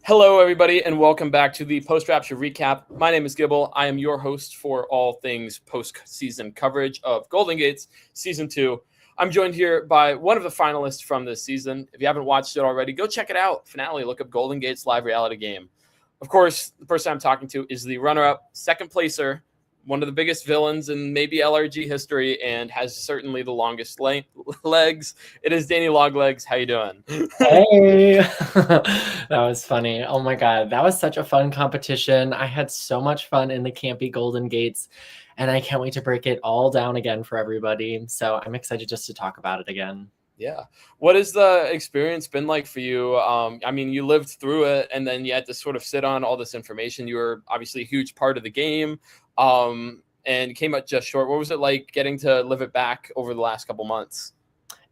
Hello, everybody, and welcome back to the post-Rapture recap. My name is Gible. I am your host for all things post-season coverage of Golden Gates Season 2. I'm joined here by one of the finalists from this season. If you haven't watched it already, go check it out. Finale, look up Golden Gates live reality game. Of course, the person I'm talking to is the runner-up, second placer, one of the biggest villains in maybe LRG history, and has certainly the longest legs. It is Danny Longlegs. How you doing? Hey, that was funny. Oh my God, that was such a fun competition. I had so much fun in the Campy Golden Gates, and I can't wait to break it all down again for everybody. So I'm excited just to talk about it again. Yeah. What has the experience been like for you? I mean, you lived through it and then you had to sort of sit on all this information. You were obviously a huge part of the game and came up just short. What was it like getting to live it back over the last couple months?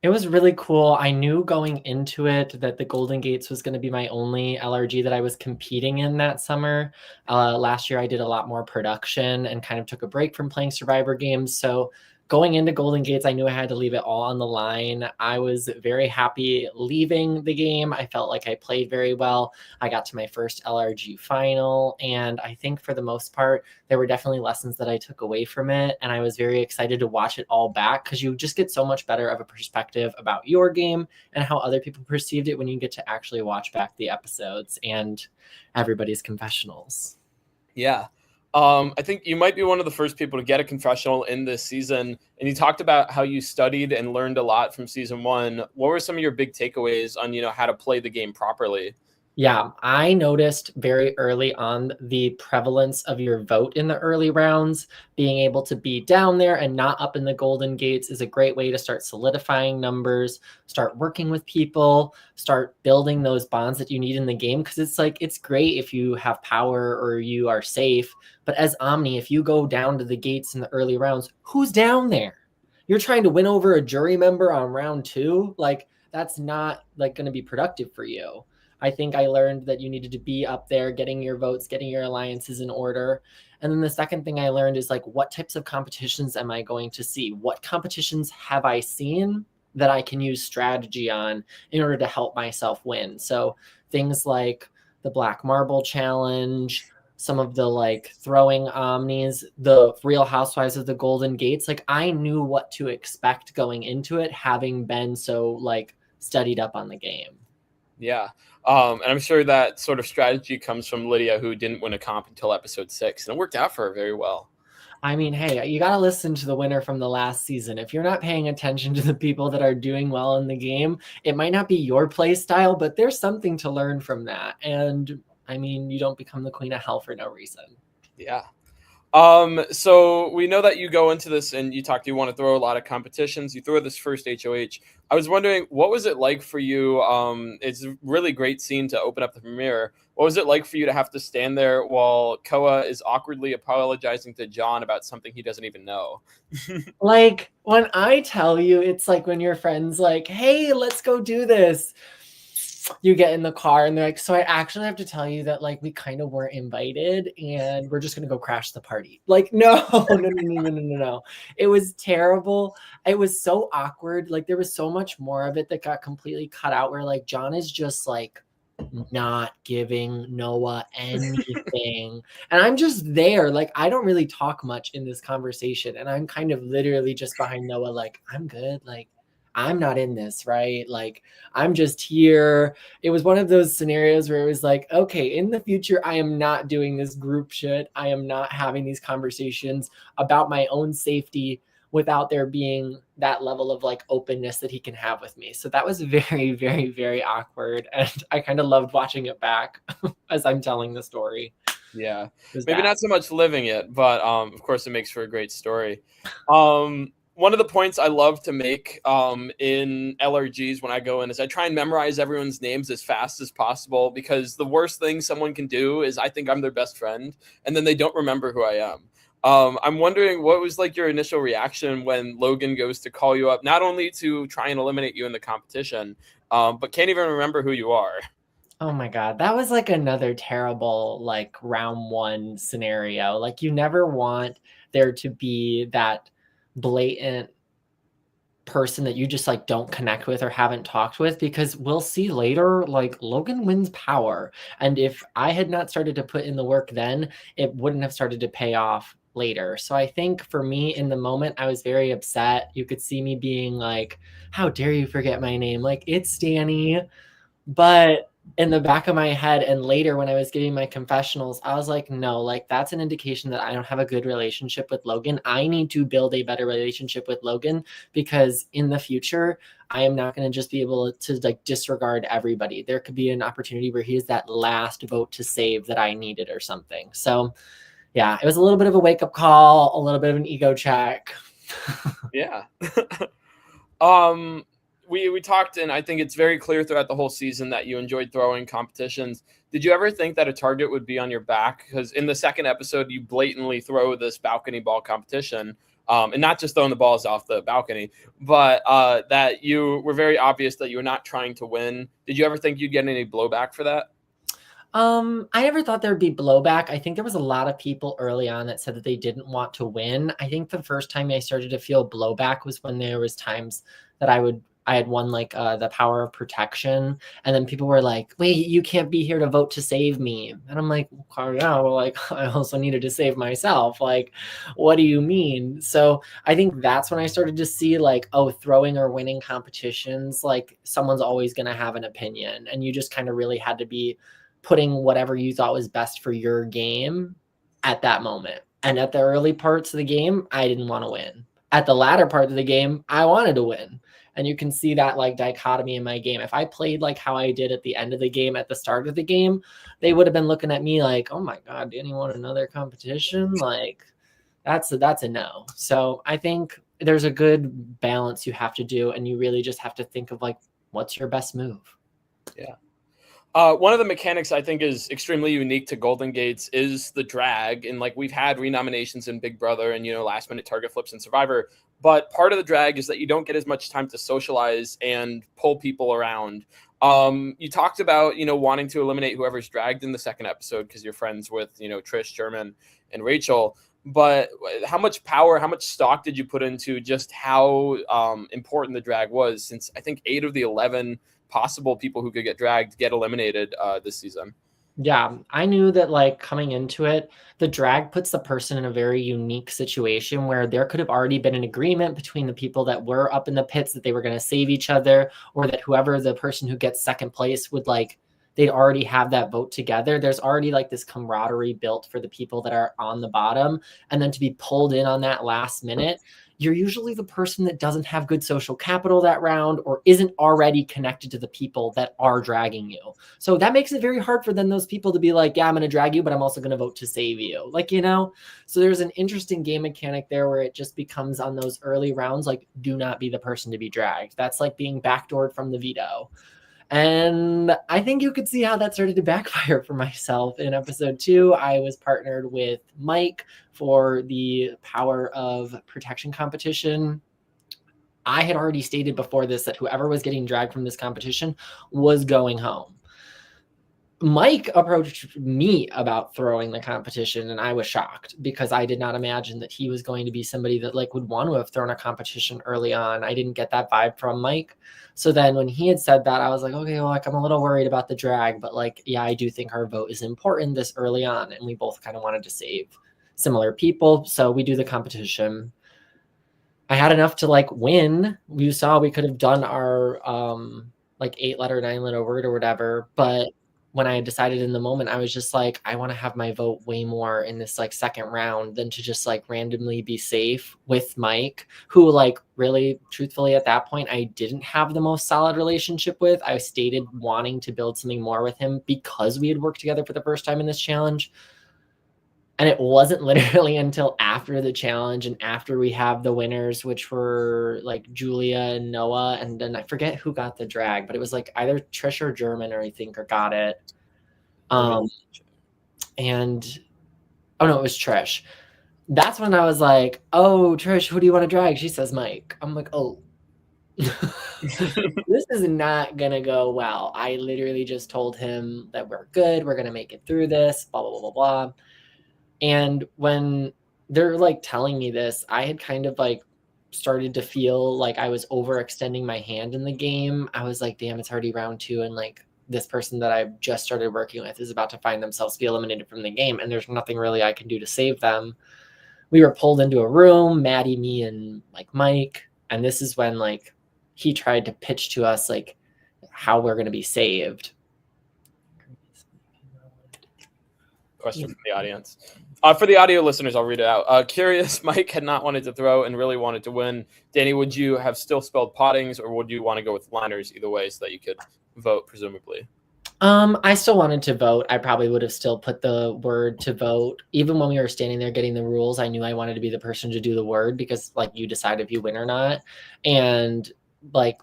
It was really cool. I knew going into it that the Golden Gates was going to be my only LRG that I was competing in that summer. Last year, I did a lot more production and kind of took a break from playing Survivor games. So going into Golden Gates, I knew I had to leave it all on the line. I was very happy leaving the game. I felt like I played very well. I got to my first LRG final. And I think for the most part, there were definitely lessons that I took away from it. And I was very excited to watch it all back because you just get so much better of a perspective about your game and how other people perceived it when you get to actually watch back the episodes and everybody's confessionals. Yeah. I think you might be one of the first people to get a confessional in this season. And you talked about how you studied and learned a lot from season 1. What were some of your big takeaways on, how to play the game properly? Yeah, I noticed very early on the prevalence of your vote in the early rounds. Being able to be down there and not up in the Golden Gates is a great way to start solidifying numbers, start working with people, start building those bonds that you need in the game. Because it's great if you have power or you are safe. But as Omni, if you go down to the gates in the early rounds, who's down there? You're trying to win over a jury member on round 2. That's not going to be productive for you. I think I learned that you needed to be up there, getting your votes, getting your alliances in order. And then the second thing I learned is what types of competitions am I going to see? What competitions have I seen that I can use strategy on in order to help myself win? So things like the Black Marble Challenge, some of the throwing omnis, the Real Housewives of the Golden Gates. I knew what to expect going into it, having been so studied up on the game. Yeah. And I'm sure that sort of strategy comes from Lydia, who didn't win a comp until episode 6, and it worked out for her very well. I mean, hey, you got to listen to the winner from the last season. If you're not paying attention to the people that are doing well in the game, it might not be your play style, but there's something to learn from that. And I mean, you don't become the queen of hell for no reason. Yeah. So we know that you go into this and you want to throw a lot of competitions. You throw this first HOH. I was wondering, what was it like for you? It's a really great scene to open up the premiere. What was it like for you to have to stand there while Koa is awkwardly apologizing to John about something he doesn't even know? When I tell you, it's like when your friend's like, hey, let's go do this. You get in the car and they're like, so I actually have to tell you that we kind of weren't invited and we're just going to go crash the party. No. It was terrible. It was so awkward. There was so much more of it that got completely cut out where John is just not giving Noah anything. And I'm just there. I don't really talk much in this conversation. And I'm kind of literally just behind Noah, I'm good. I'm not in this, right? I'm just here. It was one of those scenarios where it was okay, in the future, I am not doing this group shit. I am not having these conversations about my own safety without there being that level of openness that he can have with me. So that was very, very, very awkward. And I kind of loved watching it back as I'm telling the story. Yeah. Maybe not so much living it, but of course it makes for a great story. One of the points I love to make in LRGs when I go in is I try and memorize everyone's names as fast as possible, because the worst thing someone can do is I think I'm their best friend and then they don't remember who I am. I'm wondering, what was your initial reaction when Logan goes to call you up, not only to try and eliminate you in the competition, but can't even remember who you are? Oh my God, that was another terrible round 1 scenario. You never want there to be that blatant person that you just like don't connect with or haven't talked with, because we'll see later, like Logan wins power. And if I had not started to put in the work then, it wouldn't have started to pay off later. So I think for me in the moment, I was very upset. You could see me being like, how dare you forget my name? Like, it's Danny. But in the back of my head and later when I was giving my confessionals, I was like, no, like that's an indication that I don't have a good relationship with Logan. I need to build a better relationship with Logan, because in the future, I am not going to just be able to like disregard everybody. There could be an opportunity where he is that last vote to save that I needed or something. So yeah, it was a little bit of a wake-up call, a little bit of an ego check. Yeah. We talked, and I think it's very clear throughout the whole season that you enjoyed throwing competitions. Did you ever think that a target would be on your back? Because in the second episode, you blatantly throw this balcony ball competition, and not just throwing the balls off the balcony, but that you were very obvious that you were not trying to win. Did you ever think you'd get any blowback for that? I never thought there'd be blowback. I think there was a lot of people early on that said that they didn't want to win. I think the first time I started to feel blowback was when there was times that I had won like the power of protection, and then people were like, wait, you can't be here to vote to save me. And I'm like, oh, yeah, well, like I also needed to save myself. Like, what do you mean? So I think that's when I started to see like, oh, throwing or winning competitions, like someone's always going to have an opinion, and you just kind of really had to be putting whatever you thought was best for your game at that moment. And at the early parts of the game, I didn't want to win. At the latter part of the game, I wanted to win. And you can see that like dichotomy in my game. If I played like how I did at the end of the game, at the start of the game, they would have been looking at me like, oh my God, Danny want another competition? Like that's a no. So I think there's a good balance you have to do. And you really just have to think of like, what's your best move? Yeah. One of the mechanics I think is extremely unique to Golden Gates is the drag. And like we've had renominations in Big Brother and, last minute target flips in Survivor. But part of the drag is that you don't get as much time to socialize and pull people around. You talked about, wanting to eliminate whoever's dragged in the second episode because you're friends with, Trish, German, and Rachel. But how much power, how much stock did you put into just how important the drag was, since I think 8 of the 11 possible people who could get dragged get eliminated this season? Yeah, I knew that like coming into it, the drag puts the person in a very unique situation where there could have already been an agreement between the people that were up in the pits that they were going to save each other, or that whoever the person who gets second place would like, they'd already have that vote together. There's already like this camaraderie built for the people that are on the bottom. And then to be pulled in on that last minute, you're usually the person that doesn't have good social capital that round, or isn't already connected to the people that are dragging you. So that makes it very hard for then those people to be like, yeah, I'm going to drag you, but I'm also going to vote to save you. Like, so there's an interesting game mechanic there where it just becomes on those early rounds, like, do not be the person to be dragged. That's like being backdoored from the veto. And I think you could see how that started to backfire for myself. In episode 2, I was partnered with Mike for the power of protection competition. I had already stated before this that whoever was getting dragged from this competition was going home. Mike approached me about throwing the competition, and I was shocked because I did not imagine that he was going to be somebody that like would want to have thrown a competition early on. I didn't get that vibe from Mike. So then when he had said that, I was like, okay, well, like I'm a little worried about the drag, but like, yeah, I do think our vote is important this early on. And we both kind of wanted to save similar people. So we do the competition. I had enough to like win. You saw we could have done our like 8-letter, 9-letter word or whatever, but when I decided in the moment, I was just like, I want to have my vote way more in this like second round than to just like randomly be safe with Mike, who like really truthfully at that point, I didn't have the most solid relationship with. I stated wanting to build something more with him because we had worked together for the first time in this challenge. And it wasn't literally until after the challenge and after we have the winners, which were like Julia and Noah, and then I forget who got the drag, but it was like either Trish or German, or I think, or got it. And oh no, it was Trish. That's when I was like, oh, Trish, who do you want to drag? She says Mike. I'm like, oh. This is not gonna go well. I literally just told him that we're good, we're gonna make it through this, blah, blah, blah, blah, blah. And when they're like telling me this, I had kind of like started to feel like I was overextending my hand in the game, I was like, damn, it's already round 2, and like this person that I've just started working with is about to find themselves be eliminated from the game, and there's nothing really I can do to save them. We were pulled into a room, Maddie, me, and like Mike, and this is when like he tried to pitch to us like how we're going to be saved. Question from the audience. For the audio listeners, I'll read it out. Curious, Mike had not wanted to throw and really wanted to win. Danny, would you have still spelled pottings, or would you want to go with liners either way so that you could vote, presumably? I still wanted to vote. I probably would have still put the word to vote. Even when we were standing there getting the rules, I knew I wanted to be the person to do the word because like you decide if you win or not. And like,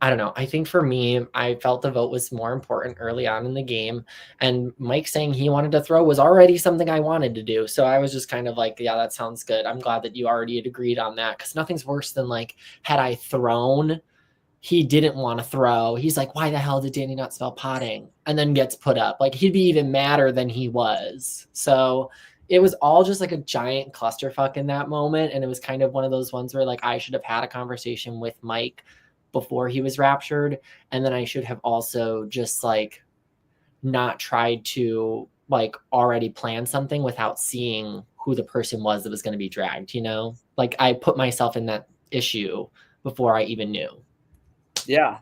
I don't know. I think for me, I felt the vote was more important early on in the game. And Mike saying he wanted to throw was already something I wanted to do. So I was just kind of like, yeah, that sounds good. I'm glad that you already had agreed on that, because nothing's worse than like, had I thrown, he didn't want to throw. He's like, why the hell did Danny not spell potting? And then gets put up. Like, he'd be even madder than he was. So it was all just like a giant clusterfuck in that moment. And it was kind of one of those ones where like I should have had a conversation with Mike before he was raptured. And then I should have also just like not tried to like already plan something without seeing who the person was that was going to be dragged, you know? Like I put myself in that issue before I even knew. Yeah.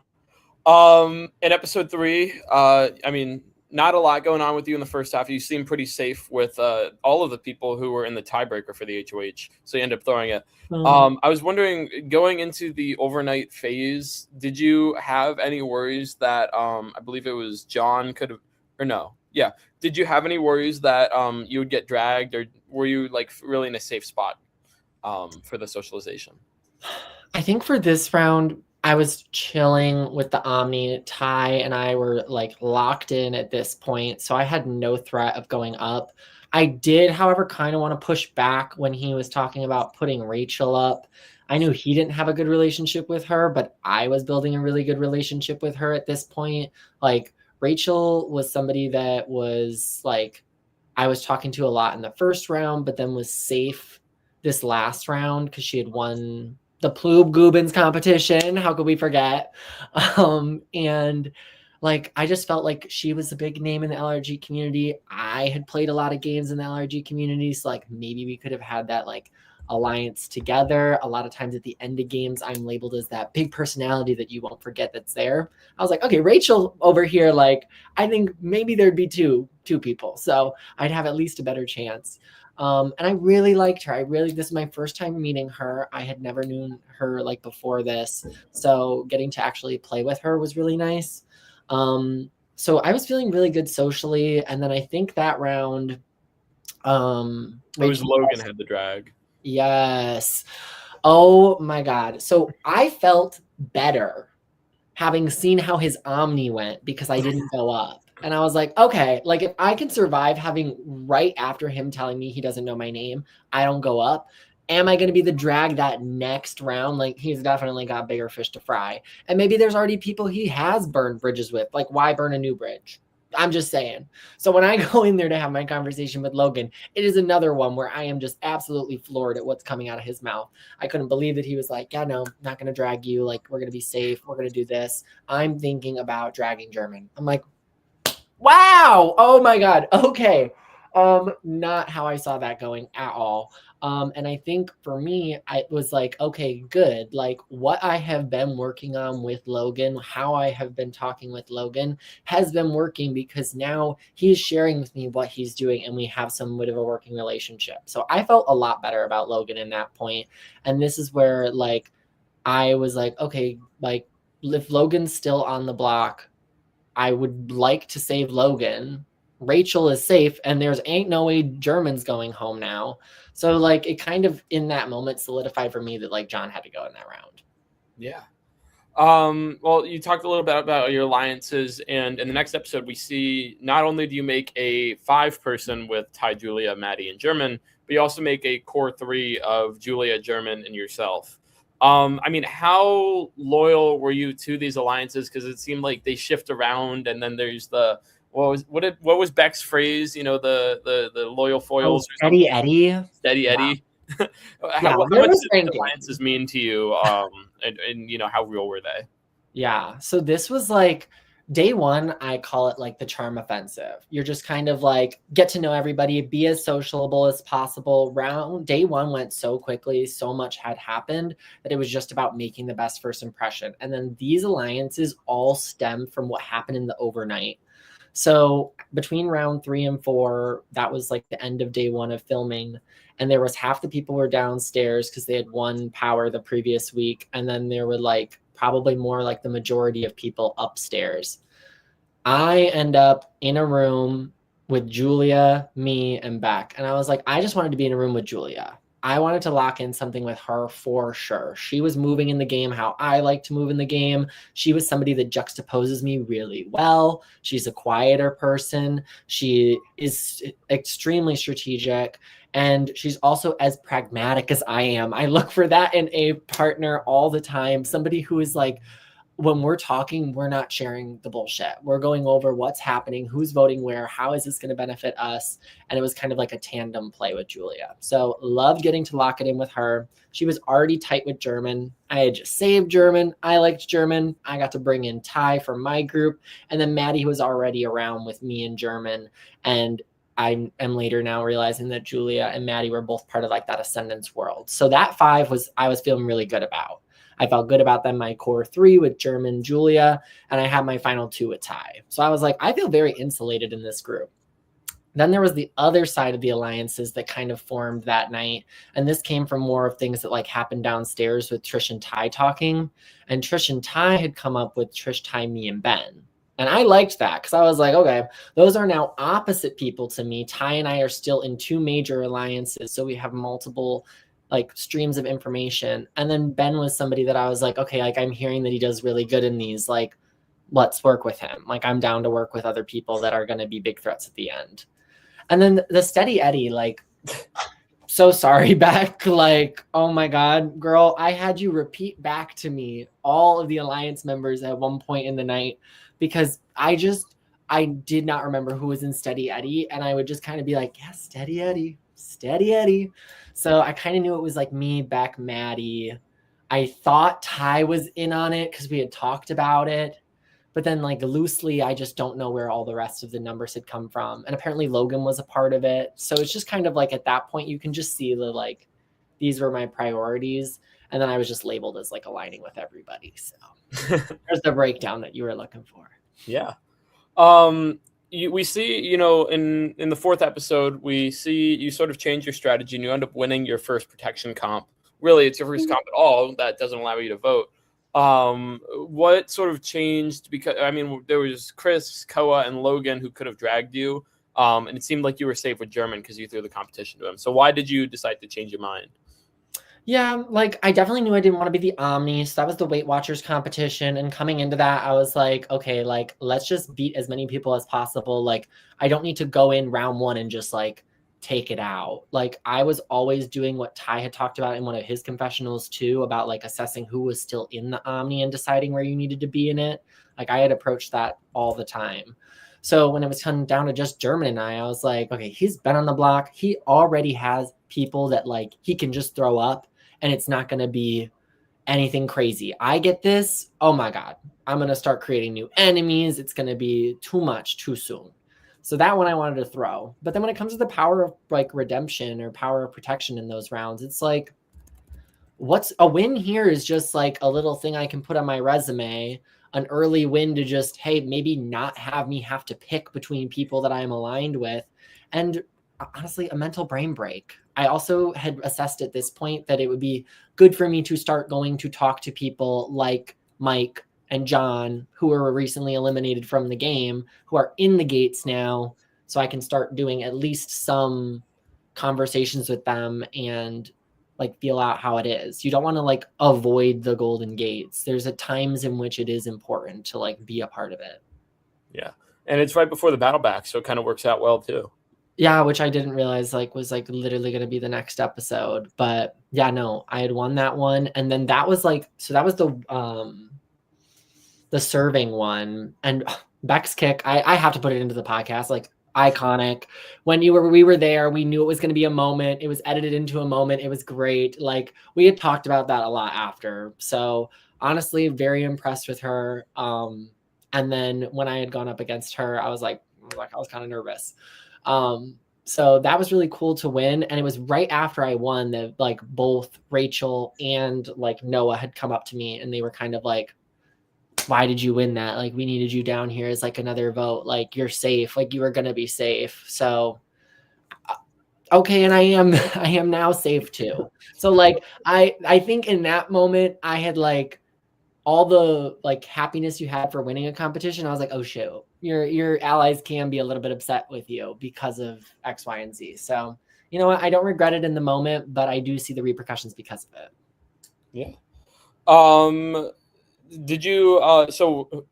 In episode 3, I mean, not a lot going on with you in the first half. You seem pretty safe with all of the people who were in the tiebreaker for the HOH, so you end up throwing it. I was wondering, going into the overnight phase, did you have any worries that I believe it was John could have, or no? Yeah. Did you have any worries that you would get dragged, or were you like really in a safe spot for the socialization? I think for this round, I was chilling with the Omni. Ty and I were like locked in at this point, so I had no threat of going up. I did, however, kind of want to push back when he was talking about putting Rachel up. I knew he didn't have a good relationship with her, but I was building a really good relationship with her at this point. Like, Rachel was somebody that was like, I was talking to a lot in the first round, but then was safe this last round because she had won the Ploob Goobens competition. How could we forget? And like, I just felt like she was a big name in the LRG community. I had played a lot of games in the LRG community, so like maybe we could have had that like alliance together. A lot of times at the end of games, I'm labeled as that big personality that you won't forget that's there. I was like, okay, Rachel over here, like, I think maybe there'd be two people, so I'd have at least a better chance. And I really liked her. This is my first time meeting her. I had never known her like before this. So getting to actually play with her was really nice. So I was feeling really good socially. And then I think that round, it was Logan had the drag. Yes. Oh my God. So I felt better having seen how his Omni went because I didn't go up. And I was like, okay, like if I can survive having right after him telling me he doesn't know my name, I don't go up. Am I going to be the drag that next round? Like, he's definitely got bigger fish to fry. And maybe there's already people he has burned bridges with. Like, why burn a new bridge? I'm just saying. So when I go in there to have my conversation with Logan, it is another one where I am just absolutely floored at what's coming out of his mouth. I couldn't believe that he was like, yeah, no, not going to drag you. Like, we're going to be safe. We're going to do this. I'm thinking about dragging German. I'm like, wow. Oh my God. Okay. Not how I saw that going at all. And I think for me, I was like, okay, good. Like, what I have been working on with Logan, how I have been talking with Logan has been working because now he's sharing with me what he's doing and we have somewhat of a working relationship. So I felt a lot better about Logan in that point. And this is where like, I was like, okay, like if Logan's still on the block, I would like to save Logan. Rachel is safe and there's ain't no way German's going home now. So like it kind of in that moment solidified for me that like John had to go in that round. Yeah. Well, you talked a little bit about your alliances, and in the next episode we see not only do you make a 5-person with Ty, Julia, Maddie, and German, but you also make a core 3 of Julia, German, and yourself. I mean, how loyal were you to these alliances? Because it seemed like they shift around, and then there's the what was Beck's phrase? You know, the loyal foils. Steady Eddie. Steady Eddie. how there much was did ranking. alliances mean to you? And how real were they? Yeah. So this was like day one, I call it like the charm offensive. You're just kind of like get to know everybody, be as sociable as possible. Day one went so quickly, so much had happened that it was just about making the best first impression. And then these alliances all stem from what happened in the overnight. So between round 3 and 4, that was like the end of day one of filming. And there was half the people were downstairs because they had won power the previous week. And then there were like probably more like the majority of people upstairs. I end up in a room with Julia, me, and Beck. And I was like, I just wanted to be in a room with Julia. I wanted to lock in something with her for sure. She was moving in the game how I like to move in the game. She was somebody that juxtaposes me really well. She's a quieter person. She is extremely strategic. And she's also as pragmatic as I am. I look for that in a partner all the time. Somebody who is like, when we're talking, we're not sharing the bullshit. We're going over what's happening, who's voting where, how is this going to benefit us? And it was kind of like a tandem play with Julia. So loved getting to lock it in with her. She was already tight with German. I had just saved German. I liked German. I got to bring in Ty from my group. And then Maddie was already around with me and German. And I am later now realizing that Julia and Maddie were both part of like that Ascendance world. So that 5 I was feeling really good about. I felt good about them, my core 3 with German, Julia, and I had my final 2 with Ty. So I was like, I feel very insulated in this group. Then there was the other side of the alliances that kind of formed that night. And this came from more of things that like happened downstairs with Trish and Ty talking. And Trish and Ty had come up with Trish, Ty, me, and Ben. And I liked that because I was like, okay, those are now opposite people to me. Ty and I are still in 2 major alliances. So we have multiple like streams of information. And then Ben was somebody that I was like, okay, like I'm hearing that he does really good in these, like, let's work with him. Like I'm down to work with other people that are going to be big threats at the end. And then the Steady Eddie, like, so sorry, Beck. Like, oh my God, girl, I had you repeat back to me all of the Alliance members at one point in the night because I did not remember who was in Steady Eddie. And I would just kind of be like, yeah, Steady Eddie, Steady Eddie. So I kind of knew it was like me, Beck, Maddie. I thought Ty was in on it because we had talked about it. But then like loosely, I just don't know where all the rest of the numbers had come from. And apparently Logan was a part of it. So it's just kind of like at that point, you can just see the like, these were my priorities. And then I was just labeled as like aligning with everybody. So there's the breakdown that you were looking for. Yeah. We see, in the 4th episode, we see you sort of change your strategy and you end up winning your first protection comp. Really, it's your first comp at all. That doesn't allow you to vote. What sort of changed? Because, I mean, there was Chris, Koa, and Logan who could have dragged you. And it seemed like you were safe with German because you threw the competition to him. So why did you decide to change your mind? Yeah, like I definitely knew I didn't want to be the Omni. So that was the Weight Watchers competition. And coming into that, I was like, okay, like let's just beat as many people as possible. Like I don't need to go in round 1 and just like take it out. Like I was always doing what Ty had talked about in one of his confessionals too, about like assessing who was still in the Omni and deciding where you needed to be in it. Like I had approached that all the time. So when it was coming down to just German and I was like, okay, he's been on the block. He already has people that like he can just throw up. And it's not going to be anything crazy. I get this. Oh my God. I'm going to start creating new enemies. It's going to be too much too soon. So that one I wanted to throw. But then when it comes to the power of like redemption or power of protection in those rounds, it's like, what's a win here is just like a little thing I can put on my resume, an early win to just, hey, maybe not have me have to pick between people that I'm aligned with. And honestly, a mental brain break. I also had assessed at this point that it would be good for me to start going to talk to people like Mike and John, who were recently eliminated from the game, who are in the gates now. So I can start doing at least some conversations with them and like feel out how it is. You don't want to like avoid the golden gates. There's a times in which it is important to like be a part of it. Yeah. And it's right before the battle back. So it kind of works out well too. Yeah, which I didn't realize like was like literally going to be the next episode. But yeah, no, I had won that one. And then that was like, so that was the serving one. And Beck's kick, I have to put it into the podcast. Like iconic. When we were there, we knew it was going to be a moment. It was edited into a moment. It was great. Like, we had talked about that a lot after. So honestly, very impressed with her. And then when I had gone up against her, I was kind of nervous. So that was really cool to win. And it was right after I won that like both Rachel and like Noah had come up to me and they were kind of like, why did you win that? Like, we needed you down here as like another vote. Like, you're safe. Like, you were going to be safe. So, okay. And I am now safe too. So like, I think in that moment I had like all the like happiness you had for winning a competition. I was like, oh shoot, your allies can be a little bit upset with you because of X, Y, and Z. So, you know what? I don't regret it in the moment, but I do see the repercussions because of it. Yeah. Did you so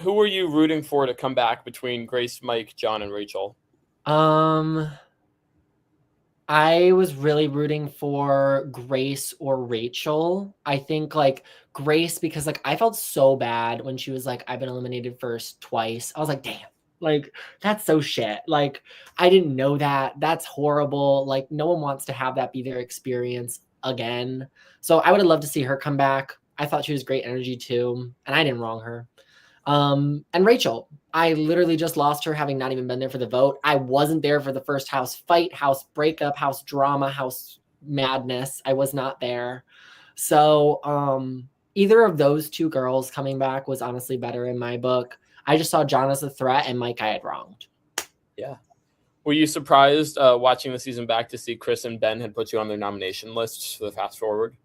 who were you rooting for to come back between Grace, Mike, John, and Rachel? I was really rooting for Grace or Rachel. I think like Grace, because like I felt so bad when she was like, I've been eliminated first twice. I was like, damn, like that's so shit. Like, I didn't know that. That's horrible. Like, no one wants to have that be their experience again. So I would have loved to see her come back. I thought she was great energy too, and I didn't wrong her. And Rachel, I literally just lost her having not even been there for the vote. I wasn't there for the first house fight, house breakup, house drama, house madness. I was not there. So either of those two girls coming back was honestly better in my book. I just saw John as a threat and Mike I had wronged. Yeah. Were you surprised watching the season back to see Chris and Ben had put you on their nomination lists for the fast forward?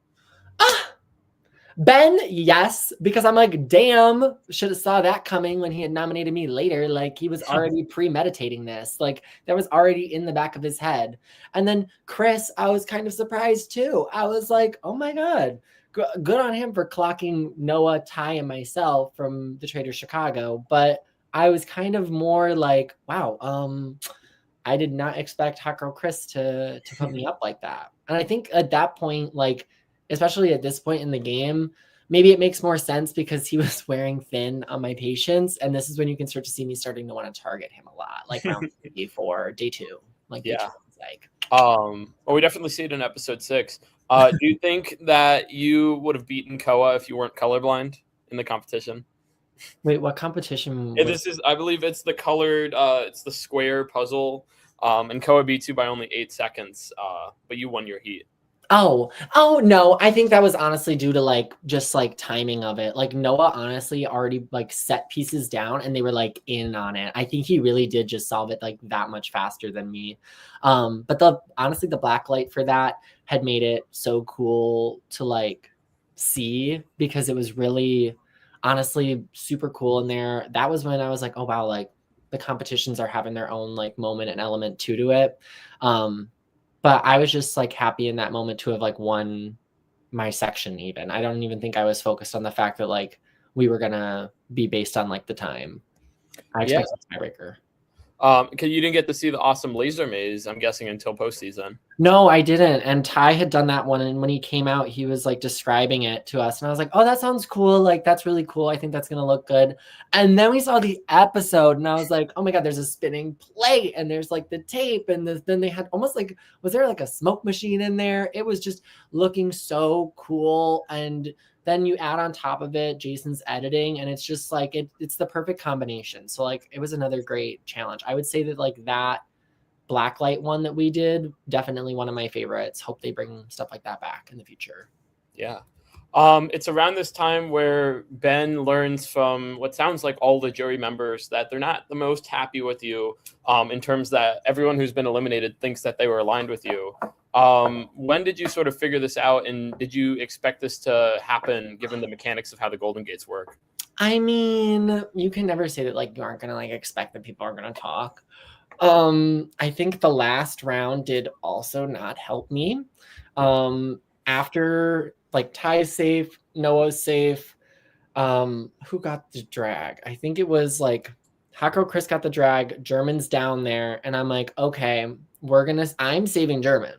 Ben, yes, because I'm like, damn, should have saw that coming when he had nominated me later. Like, he was already premeditating this. Like, that was already in the back of his head. And then Chris, I was kind of surprised too. I was like, oh my God, good on him for clocking Noah, Ty, and myself from the Trader Chicago. But I was kind of more like, wow, I did not expect Hot Girl Chris to put me up like that. And I think at that point, like, especially at this point in the game, maybe it makes more sense because he was wearing thin on my patience. And this is when you can start to see me starting to want to target him a lot, like round 3, 4, day 2. Like, yeah. day 2 is like. Well, we definitely see it in episode 6. Do you think that you would have beaten Koa if you weren't colorblind in the competition? Wait, what competition? This is, I believe it's the colored, it's the square puzzle. And Koa beats you by only 8 seconds, but you won your heat. Oh no, I think that was honestly due to like just like timing of it. Like, Noah honestly already like set pieces down and they were like in on it. I think he really did just solve it like that much faster than me. But honestly the black light for that had made it so cool to like see, because it was really honestly super cool in there. That was when I was like, oh wow, like the competitions are having their own like moment and element to it. But I was just like happy in that moment to have like won my section even. I don't even think I was focused on the fact that like we were going to be based on like the time. I expected a tiebreaker. Because you didn't get to see the awesome laser maze, I'm guessing, until postseason. No, I didn't. And Ty had done that one. And when he came out, he was like describing it to us. And I was like, oh, that sounds cool. Like, that's really cool. I think that's going to look good. And then we saw the episode and I was like, oh my God, there's a spinning plate and there's like the tape. And then they had almost like, was there like a smoke machine in there? It was just looking so cool. And then you add on top of it Jason's editing, and it's just like it's the perfect combination. So like it was another great challenge. I would say that like that blacklight one that we did, definitely one of my favorites. Hope they bring stuff like that back in the future. Yeah. It's around this time where Ben learns from what sounds like all the jury members that they're not the most happy with you, in terms that everyone who's been eliminated thinks that they were aligned with you. When did you sort of figure this out, and did you expect this to happen given the mechanics of how the Golden Gates work? I mean, you can never say that like you aren't gonna like expect that people are gonna talk. I think the last round did also not help me. After like Ty's safe, Noah's safe, who got the drag? I think it was like Hako Chris got the drag, German's down there, and I'm like, okay, I'm saving German,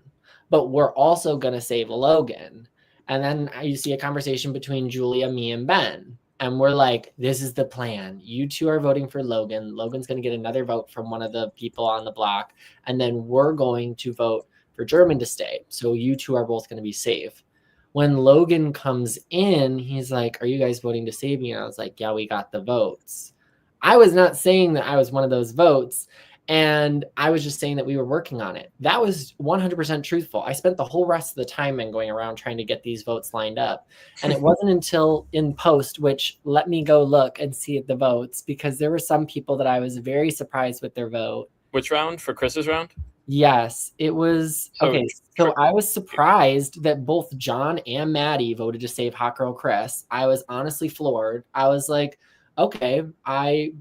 but we're also gonna save Logan. And then you see a conversation between Julia, me, and Ben. and we're like, this is the plan. You two are voting for Logan. Logan's going to get another vote from one of the people on the block. And then we're going to vote for German to stay. So you two are both going to be safe. When Logan comes in, he's like, are you guys voting to save me? And I was like, yeah, we got the votes. I was not saying that I was one of those votes. And I was just saying that we were working on it. That was 100% truthful. I spent the whole rest of the time going around trying to get these votes lined up. And it wasn't until in post, which let me go look and see the votes, because there were some people that I was very surprised with their vote. Which round? For Chris's round? Yes, it was. Okay, so I was surprised that both John and Maddie voted to save Hot Girl Chris. I was honestly floored. I was like, okay,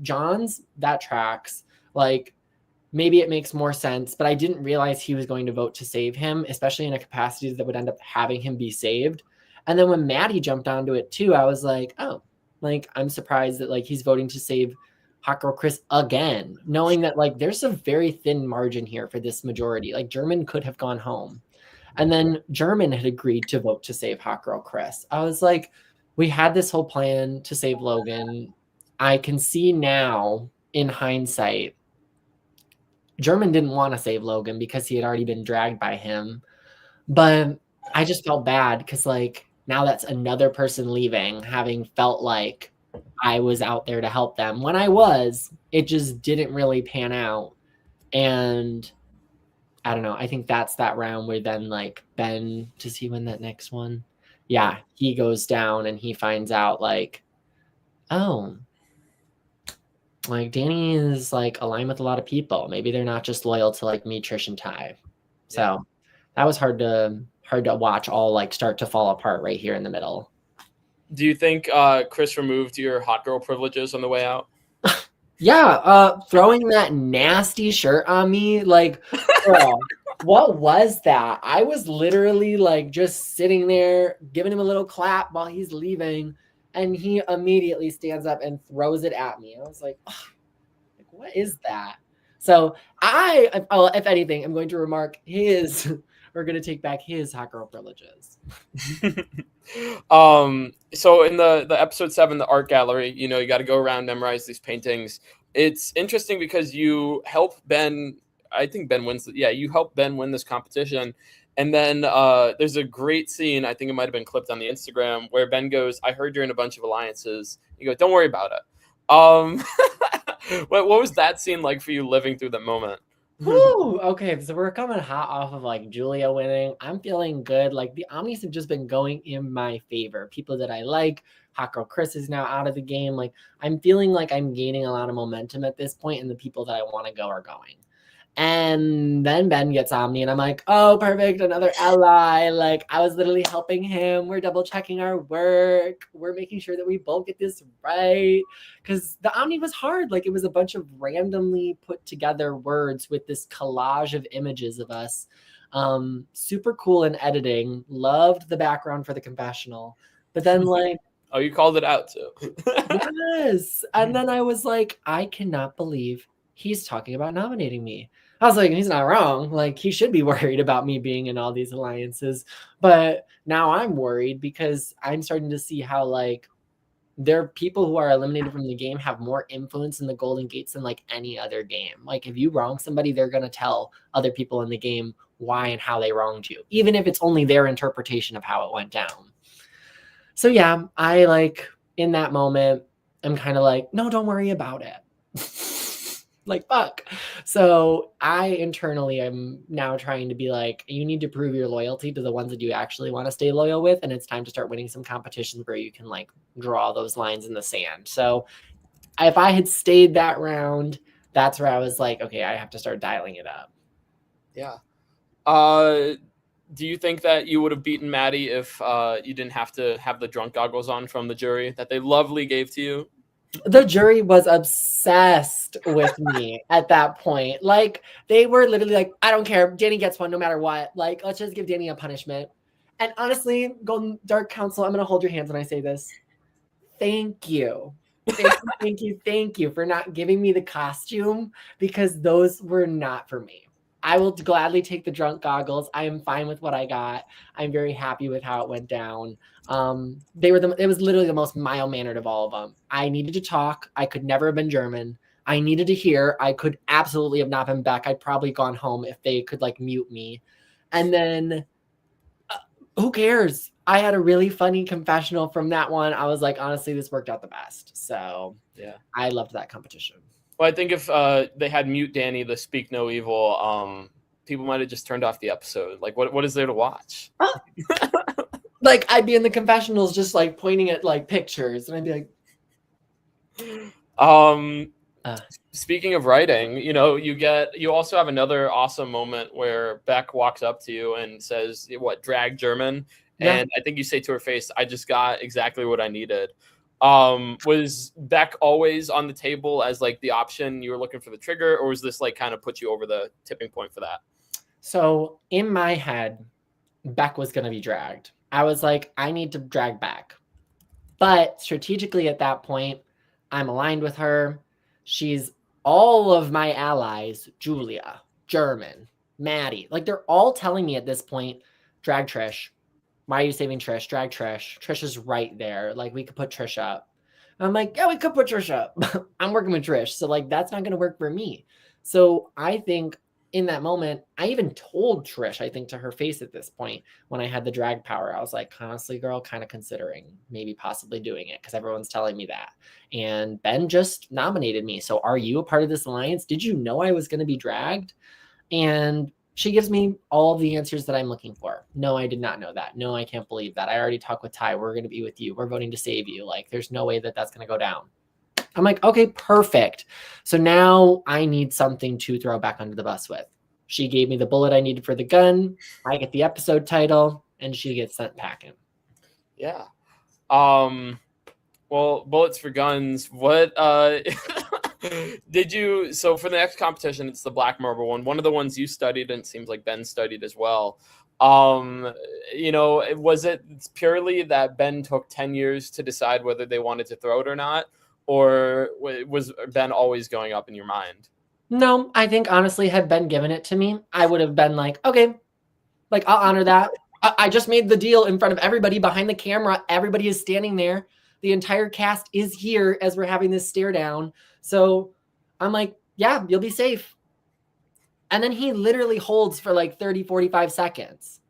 John's, that tracks. Like, maybe it makes more sense, but I didn't realize he was going to vote to save him, especially in a capacity that would end up having him be saved. And then when Maddie jumped onto it too, I was like, oh, like, I'm surprised that like he's voting to save Hot Girl Chris again, knowing that like there's a very thin margin here for this majority. Like German could have gone home. And then German had agreed to vote to save Hot Girl Chris. I was like, we had this whole plan to save Logan. I can see now in hindsight, German didn't want to save Logan because he had already been dragged by him. But I just felt bad because like now that's another person leaving, having felt like I was out there to help them. When I was, it just didn't really pan out. And I don't know. I think that's that round where then like Ben, does he win that next one? Yeah, he goes down and he finds out like, oh, like Danny is like aligned with a lot of people. Maybe they're not just loyal to like me, Trish, and Ty. So that was hard to watch all like start to fall apart right here in the middle. Do you think Chris removed your hot girl privileges on the way out? Yeah, throwing that nasty shirt on me, like, girl, what was that? I was literally like just sitting there giving him a little clap while he's leaving, and he immediately stands up and throws it at me. I was like, oh, like what is that? So if anything, I'm going to remark we're going to take back his hot girl privileges. So in the episode 7, the art gallery, you know, you got to go around, memorize these paintings. It's interesting because you help Ben. I think Ben wins. You help Ben win this competition. And then there's a great scene, I think it might have been clipped on the Instagram, where Ben goes, I heard you're in a bunch of alliances. You go, don't worry about it. What was that scene like for you living through that moment? Woo! Okay, so we're coming hot off of like Julia winning. I'm feeling good. Like the Omnis have just been going in my favor. People that I like. Hot Girl Chris is now out of the game. Like I'm feeling like I'm gaining a lot of momentum at this point, and the people that I want to go are going. And then Ben gets Omni, and I'm like, oh, perfect, another ally. Like, I was literally helping him. We're double checking our work. We're making sure that we both get this right. Because the Omni was hard. Like, it was a bunch of randomly put together words with this collage of images of us. Super cool in editing. Loved the background for the confessional. But then, like, oh, you called it out too. Yes. And then I was like, I cannot believe he's talking about nominating me. I was like, he's not wrong. Like, he should be worried about me being in all these alliances. But now I'm worried because I'm starting to see how, like, there are people who are eliminated from the game have more influence in the Golden Gates than, like, any other game. Like, if you wrong somebody, they're going to tell other people in the game why and how they wronged you, even if it's only their interpretation of how it went down. So, yeah, I, like, in that moment, I'm kind of like, no, don't worry about it. Like, fuck. So I internally am now trying to be like, you need to prove your loyalty to the ones that you actually want to stay loyal with. And it's time to start winning some competitions where you can like draw those lines in the sand. So if I had stayed that round, that's where I was like, okay, I have to start dialing it up. Yeah. Do you think that you would have beaten Maddie if you didn't have to have the drunk goggles on from the jury that they lovely gave to you? The jury was obsessed with me at that point. Like, they were literally like, I don't care. Danny gets one no matter what. Like, let's just give Danny a punishment. And honestly, Golden Dark Council, I'm going to hold your hands when I say this. Thank you. Thank you for not giving me the costume, because those were not for me. I will gladly take the drunk goggles. I am fine with what I got. I'm very happy with how it went down. It was literally the most mild-mannered of all of them. I needed to talk. I could never have been German. I needed to hear. I could absolutely have not been Beck. I'd probably gone home if they could like mute me. And then who cares? I had a really funny confessional from that one. I was like, honestly, this worked out the best. So Yeah, I loved that competition. well, I think if they had mute Danny, the speak no evil, people might have just turned off the episode. Like, what is there to watch? Like, I'd be in the confessionals just like pointing at like pictures, and I'd be like, Speaking of writing, you also have another awesome moment where Beck walks up to you and says, "What, drag German?" Yeah. And I think you say to her face, "I just got exactly what I needed." Was Beck always on the table as like the option you were looking for the trigger, or was this like kind of put you over the tipping point for that? So in my head, Beck was going to be dragged. I was like, I need to drag Beck. But strategically at that point, I'm aligned with her. She's all of my allies, Julia, German, Maddie. Like, they're all telling me at this point, drag Trish. Why are you saving Trish? Drag Trish. Trish is right there. Like, we could put Trish up. I'm like, yeah, we could put Trish up. I'm working with Trish. So, like, that's not going to work for me. So I think in that moment, I even told Trish, I think, to her face at this point, when I had the drag power, I was like, honestly, girl, kind of considering maybe possibly doing it because everyone's telling me that. And Ben just nominated me. So are you a part of this alliance? Did you know I was going to be dragged? And she gives me all the answers that I'm looking for. No, I did not know that. No, I can't believe that. I already talked with Ty. We're going to be with you. We're voting to save you. Like, there's no way that that's going to go down. I'm like, okay, perfect. So now I need something to throw back under the bus with. She gave me the bullet I needed for the gun. I get the episode title, and she gets sent packing. Yeah. Well, bullets for guns. What did you? So for the next competition, it's the Black Marble one. One of the ones you studied, and it seems like Ben studied as well. Was it purely that Ben took 10 years to decide whether they wanted to throw it or not? Or was Ben always going up in your mind? No, I think honestly, had Ben given it to me, I would have been like, okay, like I'll honor that. I just made the deal in front of everybody behind the camera. Everybody is standing there. The entire cast is here as we're having this stare down. So I'm like, yeah, you'll be safe. And then he literally holds for like 30, 45 seconds.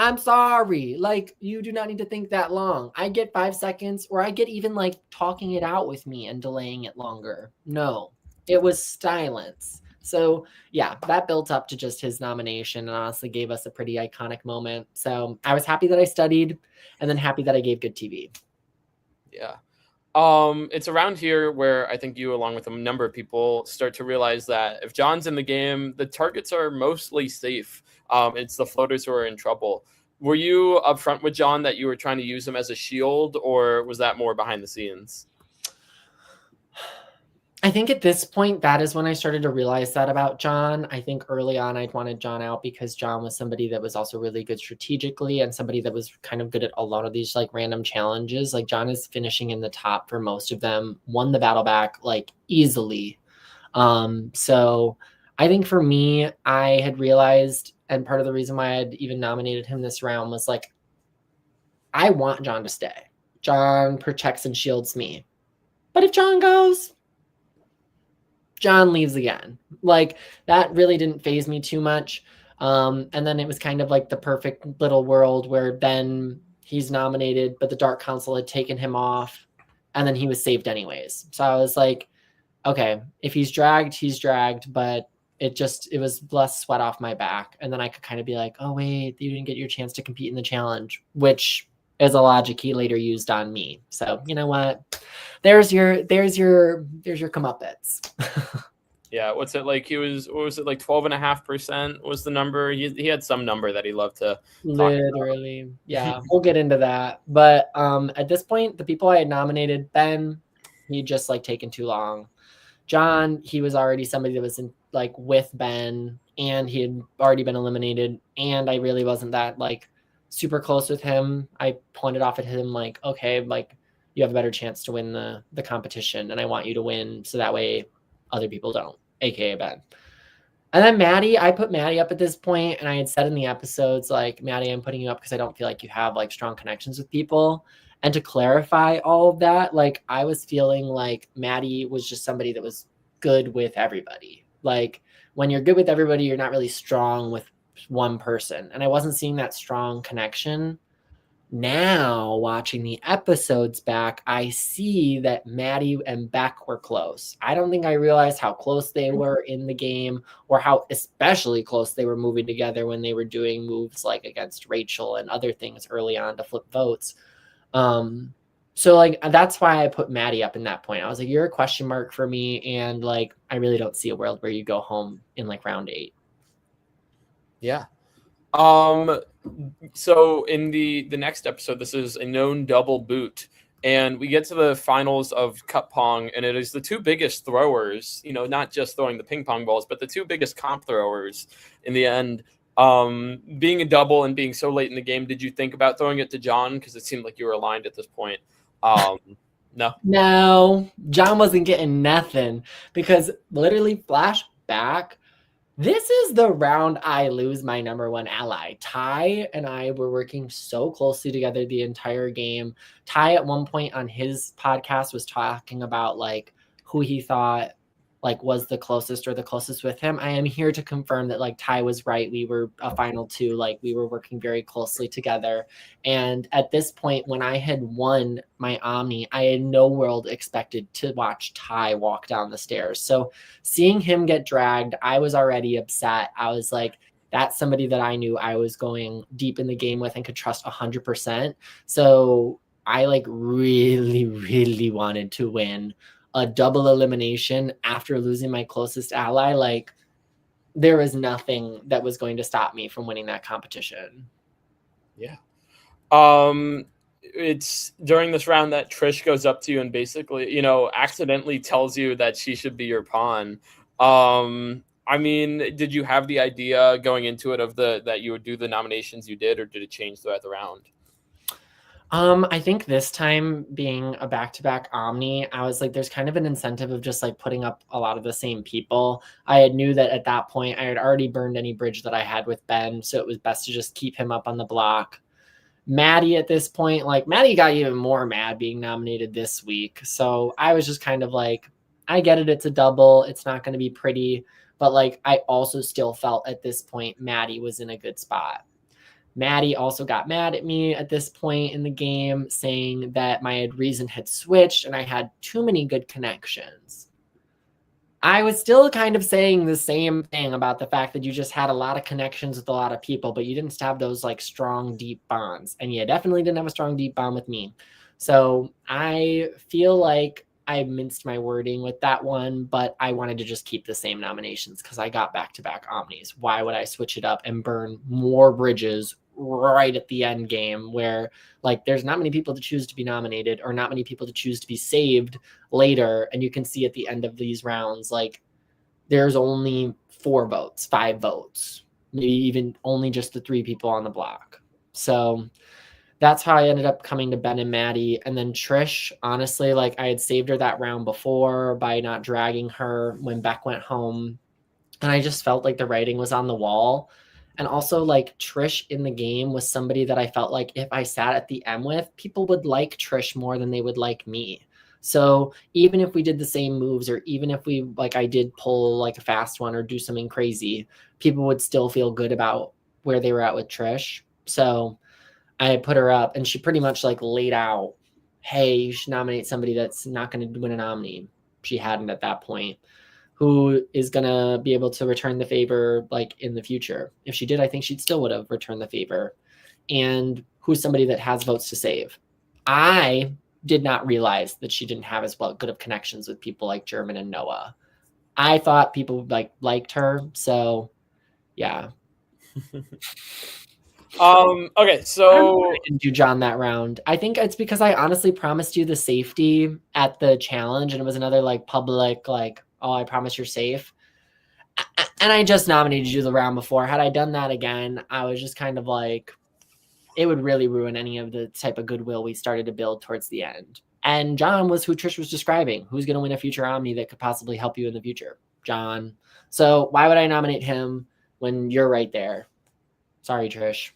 I'm sorry. Like, you do not need to think that long. I get 5 seconds, or I get even like talking it out with me and delaying it longer. No, it was silence. So yeah, that built up to just his nomination and honestly gave us a pretty iconic moment. So I was happy that I studied, and then happy that I gave good TV. Yeah. It's around here where I think you, along with a number of people, start to realize that if John's in the game, the targets are mostly safe. It's the floaters who are in trouble. Were you upfront with John that you were trying to use him as a shield, or was that more behind the scenes? I think at this point, that is when I started to realize that about John. I think early on, I'd wanted John out because John was somebody that was also really good strategically and somebody that was kind of good at a lot of these like random challenges. Like, John is finishing in the top for most of them, won the battle back like easily. So I think for me, I had realized, and part of the reason why I had even nominated him this round was like, I want John to stay. John protects and shields me. But if John goes, John leaves again. Like, that really didn't faze me too much. And then it was kind of like the perfect little world where Ben, he's nominated, but the Dark Council had taken him off, and then he was saved anyways. So I was like, okay, if he's dragged, but it was less sweat off my back. And then I could kind of be like, oh wait, you didn't get your chance to compete in the challenge, which is a logic he later used on me. So you know what? There's your comeuppance. Yeah, what's it like? What was it, like 12.5% was the number? He had some number that he loved to literally talk about. Yeah, we'll get into that. But at this point, the people I had nominated, Ben, he just like taken too long. John, he was already somebody that was in like with Ben, and he had already been eliminated, and I really wasn't that like super close with him. I pointed off at him like, okay, like you have a better chance to win the competition, and I want you to win so that way other people don't, aka Ben. And then Maddie, I put Maddie up at this point, and I had said in the episodes, like, Maddie, I'm putting you up because I don't feel like you have like strong connections with people. And to clarify all of that, like, I was feeling like Maddie was just somebody that was good with everybody. Like, when you're good with everybody, you're not really strong with one person. And I wasn't seeing that strong connection. Now, watching the episodes back, I see that Maddie and Beck were close. I don't think I realized how close they were in the game, or how especially close they were moving together when they were doing moves like against Rachel and other things early on to flip votes. So like that's why I put Maddie up in that point. I was like, you're a question mark for me, and like I really don't see a world where you go home in like round 8. Yeah. So in the next episode, this is a known double boot, and we get to the finals of cup pong, and it is the two biggest throwers, not just throwing the ping pong balls, but the two biggest comp throwers in the end. Being a double and being so late in the game, did you think about throwing it to John? Because it seemed like you were aligned at this point. No. No, John wasn't getting nothing, because literally flashback, this is the round I lose my number one ally. Ty and I were working so closely together the entire game. Ty at one point on his podcast was talking about like who he thought like was the closest or the closest with him. I am here to confirm that like Ty was right. We were a final 2, like we were working very closely together. And at this point, when I had won my Omni, I in no world expected to watch Ty walk down the stairs. So seeing him get dragged, I was already upset. I was like, that's somebody that I knew I was going deep in the game with and could trust 100%. So I like really, really wanted to win a double elimination after losing my closest ally. Like there was nothing that was going to stop me from winning that competition. Yeah. It's during this round that Trish goes up to you and basically, accidentally tells you that she should be your pawn. I mean, did you have the idea going into it that you would do the nominations you did, or did it change throughout the round? I think this time being a back-to-back Omni, I was like, there's kind of an incentive of just like putting up a lot of the same people. I had knew that at that point I had already burned any bridge that I had with Ben, so it was best to just keep him up on the block. Maddie at this point, like Maddie got even more mad being nominated this week. So I was just kind of like, I get it. It's a double. It's not going to be pretty. But like, I also still felt at this point, Maddie was in a good spot. Maddie also got mad at me at this point in the game, saying that my reason had switched and I had too many good connections. I was still kind of saying the same thing about the fact that you just had a lot of connections with a lot of people, but you didn't have those like strong, deep bonds. And you definitely didn't have a strong, deep bond with me. So I feel like I minced my wording with that one, but I wanted to just keep the same nominations because I got back-to-back Omnis. Why would I switch it up and burn more bridges right at the end game where like there's not many people to choose to be nominated or not many people to choose to be saved later? And you can see at the end of these rounds, like there's only 4 votes, 5 votes, maybe even only just the 3 people on the block. So that's how I ended up coming to Ben and Maddie. And then Trish, honestly, like I had saved her that round before by not dragging her when Beck went home. And I just felt like the writing was on the wall. And also like Trish in the game was somebody that I felt like if I sat at the M with, people would like Trish more than they would like me. So even if we did the same moves, or even if we like I did pull like a fast one or do something crazy, people would still feel good about where they were at with Trish. So I put her up and she pretty much like laid out, hey, you should nominate somebody that's not going to win an Omni. She hadn't at that point, who is going to be able to return the favor like in the future. If she did, I think she still would have returned the favor. And who's somebody that has votes to save. I did not realize that she didn't have as well good of connections with people like German and Noah. I thought people liked her. So yeah. Okay, so I didn't do John that round. I think it's because I honestly promised you the safety at the challenge, and it was another like public like, oh, I promise you're safe. And I just nominated you the round before. Had I done that again, I was just kind of like, it would really ruin any of the type of goodwill we started to build towards the end. And John was who Trish was describing. Who's going to win a future Omni that could possibly help you in the future? John. So why would I nominate him when you're right there? Sorry, Trish.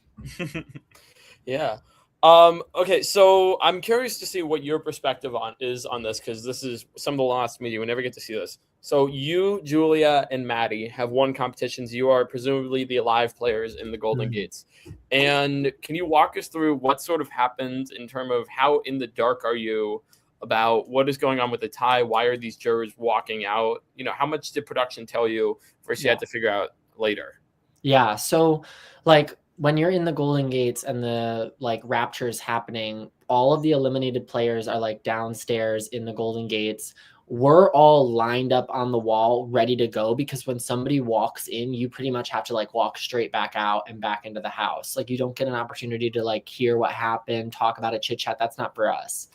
Yeah. Okay, so I'm curious to see what your perspective on this, because this is some of the last media. We never get to see this. So you, Julia, and Maddie have won competitions. You are presumably the alive players in the Golden Gates. And can you walk us through what sort of happened in terms of how in the dark are you about what is going on with the tie? Why are these jurors walking out? How much did production tell you versus you had to figure out later? Yeah, so like when you're in the Golden Gates and the like Rapture is happening, all of the eliminated players are like downstairs in the Golden Gates. We're all lined up on the wall ready to go, because when somebody walks in, you pretty much have to like walk straight back out and back into the house. Like you don't get an opportunity to like hear what happened, talk about it, chit chat. That's not for us.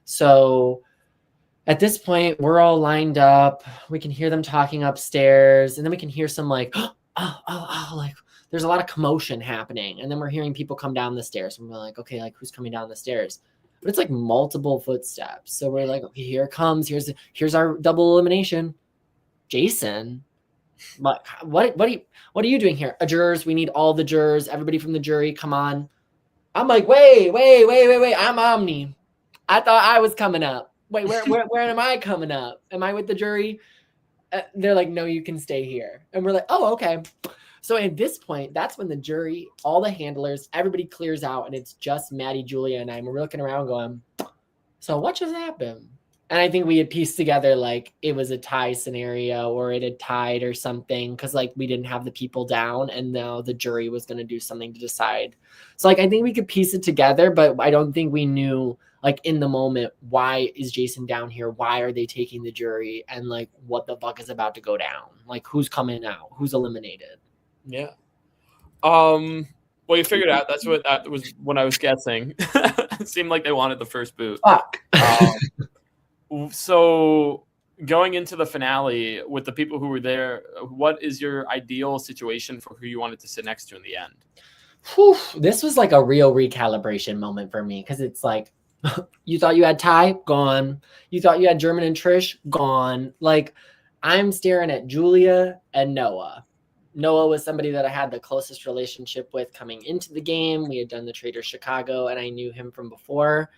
So at this point, we're all lined up. We can hear them talking upstairs, and then we can hear some like, like there's a lot of commotion happening. And then we're hearing people come down the stairs, and we're like, okay, like who's coming down the stairs? But it's like multiple footsteps. So we're like, okay, here it comes. Here's our double elimination. Jason, what are you doing here? Jurors, we need all the jurors. Everybody from the jury, come on. I'm like, wait. I'm Omni. I thought I was coming up. Wait, where am I coming up? Am I with the jury? They're like, no, you can stay here. And we're like, oh, okay. So at this point, that's when the jury, all the handlers, everybody clears out, and it's just Maddie, Julia, and I. And we're looking around going, so what just happened? And I think we had pieced together like it was a tie scenario, or it had tied or something, because like we didn't have the people down, and now the jury was going to do something to decide. So like I think we could piece it together, but I don't think we knew like in the moment, why is Jason down here? Why are they taking the jury? And like what the fuck is about to go down? Like who's coming out? Who's eliminated? Yeah. Well, you figured out that was when I was guessing. It seemed like they wanted the first boot. Fuck. So going into the finale with the people who were there, what is your ideal situation for who you wanted to sit next to in the end? Whew, this was like a real recalibration moment for me, because it's like, you thought you had Ty? Gone. You thought you had German and Trish? Gone. Like, I'm staring at Julia and Noah. Noah was somebody that I had the closest relationship with coming into the game. We had done the Trader Chicago, and I knew him from before.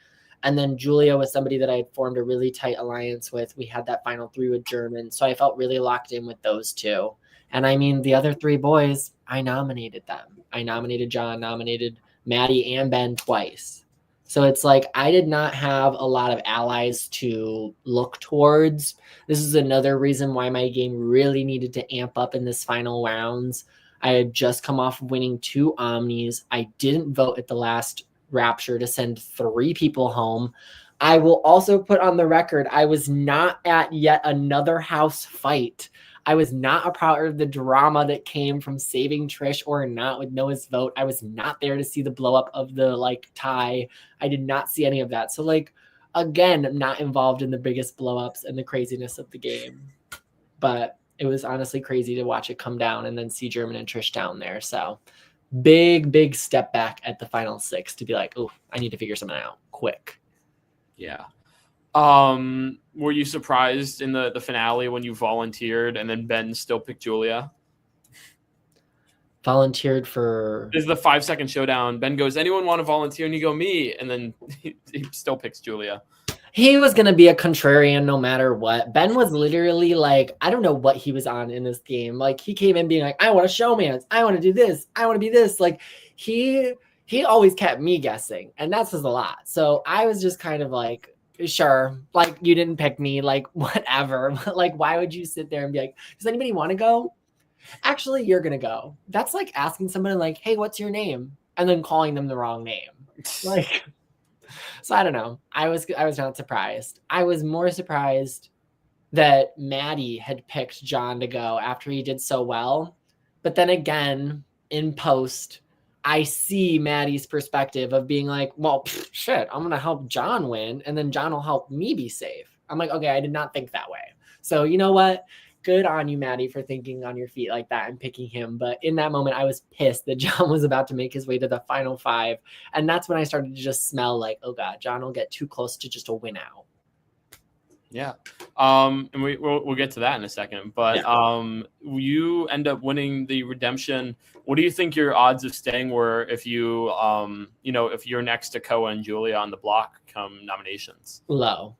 And then Julia was somebody that I had formed a really tight alliance with. We had that final 3 with German. So I felt really locked in with those two. And I mean, the other 3 boys, I nominated them. I nominated John, nominated Maddie and Ben twice. So it's like I did not have a lot of allies to look towards. This is another reason why my game really needed to amp up in this final rounds. I had just come off winning 2 Omnis. I didn't vote at the last Rapture to send 3 people home. I will also put on the record, I was not at yet another house fight. I was not a part of the drama that came from saving Trish or not with Noah's vote. I was not there to see the blow up of the like tie. I did not see any of that. So like, again, I'm not involved in the biggest blow ups and the craziness of the game, but it was honestly crazy to watch it come down and then see German and Trish down there. So big step back at the final 6 to be like, oh, I need to figure something out quick. Yeah. Were you surprised in the finale when you volunteered and then Ben still picked Julia? Volunteered for... This is the 5-second showdown. Ben goes, anyone want to volunteer? And you go, me. And then he still picks Julia. He was going to be a contrarian no matter what. Ben was literally like, I don't know what he was on in this game. Like he came in being like, I want to showmance. I want to do this. I want to be this. Like he always kept me guessing, and that says a lot. So I was just kind of like, sure, like you didn't pick me, like whatever. Like why would you sit there and be like, does anybody want to go? Actually, you're gonna go. That's like asking somebody like, hey, what's your name? And then calling them the wrong name. Like, so I don't know. I was not surprised. I was more surprised that Maddie had picked John to go after he did so well. But then again, in post, I see Maddie's perspective of being like, well, shit, I'm going to help John win, and then John will help me be safe. I'm like, okay, I did not think that way. So you know what? Good on you, Maddie, for thinking on your feet like that and picking him. But in that moment, I was pissed that John was about to make his way to the final 5. And that's when I started to just smell like, oh God, John will get too close to just a win out. Yeah. And we'll get to that in a second. But you end up winning the redemption. What do you think your odds of staying were if you if you're next to Koa and Julia on the block come nominations? Low.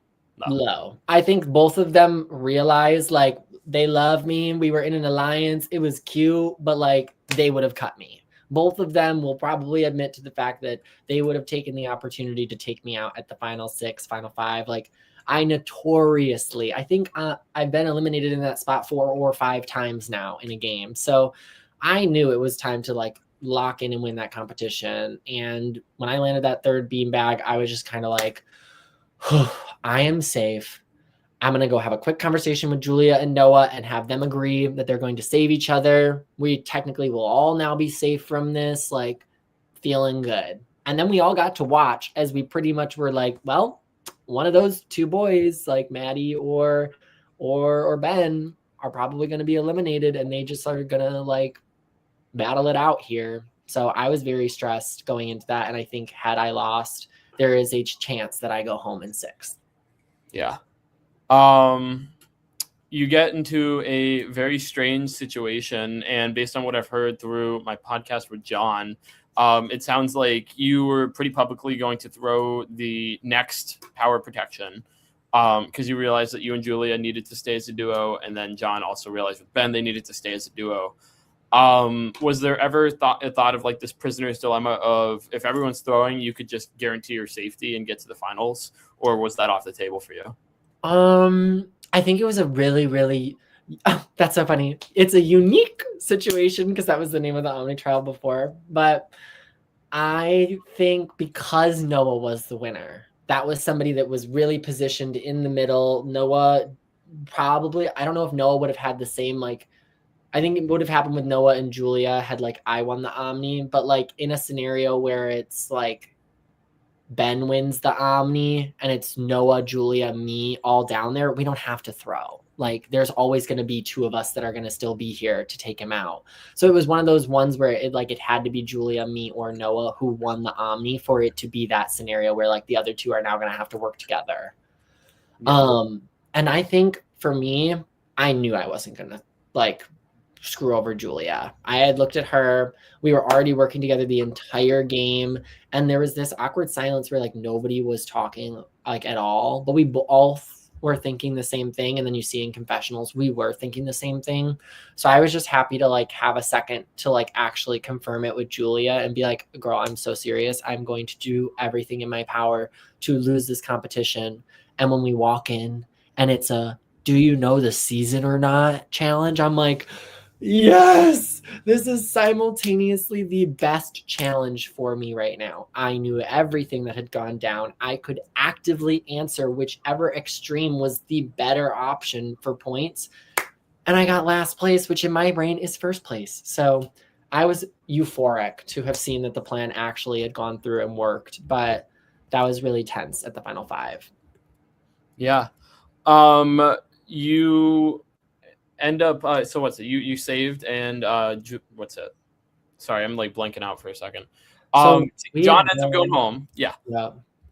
I think both of them realized like they love me. We were in an alliance. It was cute, but like they would have cut me. Both of them will probably admit to the fact that they would have taken the opportunity to take me out at the final 6, final 5. Like I notoriously, I think I've been eliminated in that spot 4 or 5 times now in a game. So I knew it was time to like lock in and win that competition. And when I landed that 3rd beanbag, I was just kind of like, I am safe. I'm going to go have a quick conversation with Julia and Noah and have them agree that they're going to save each other. We technically will all now be safe from this, like feeling good. And then we all got to watch as we pretty much were like, well, one of those 2 boys, like Maddie or Ben, are probably going to be eliminated, and they just are going to like battle it out here. So I was very stressed going into that. And I think had I lost, there is a chance that I go home in 6th. Yeah. You get into a very strange situation, and based on what I've heard through my podcast with John, it sounds like you were pretty publicly going to throw the next power protection because you realized that you and Julia needed to stay as a duo, and then John also realized with Ben they needed to stay as a duo. Was there ever a thought of like this prisoner's dilemma of if everyone's throwing, you could just guarantee your safety and get to the finals, or was that off the table for you? I think it was a really, really, that's so funny. It's a unique situation because that was the name of the Omni trial before. But I think because Noah was the winner, that was somebody that was really positioned in the middle. Noah probably, I don't know if Noah would have had the same, like, I think it would have happened with Noah and Julia had like I won the Omni, but like in a scenario where it's like Ben wins the Omni and it's Noah, Julia, me all down there, we don't have to throw. Like there's always going to be 2 of us that are going to still be here to take him out. So it was one of those ones where it had to be Julia, me, or Noah who won the Omni for it to be that scenario where like the other 2 are now going to have to work together. Yeah. And I think for me, I knew I wasn't going to like screw over Julia. I had looked at her. We were already working together the entire game. And there was this awkward silence where like nobody was talking like at all, but we all were thinking the same thing. And then you see in confessionals, we were thinking the same thing. So I was just happy to like have a second to like actually confirm it with Julia and be like, girl, I'm so serious. I'm going to do everything in my power to lose this competition. And when we walk in and it's a, do you know the season or not challenge? I'm like, yes, this is simultaneously the best challenge for me right now. I knew everything that had gone down. I could actively answer whichever extreme was the better option for points. And I got last place, which in my brain is first place. So I was euphoric to have seen that the plan actually had gone through and worked. But that was really tense at the final 5. Yeah. You end up so what's it you saved and what's it, sorry, I'm like blanking out for a second. John ends up going home, yeah,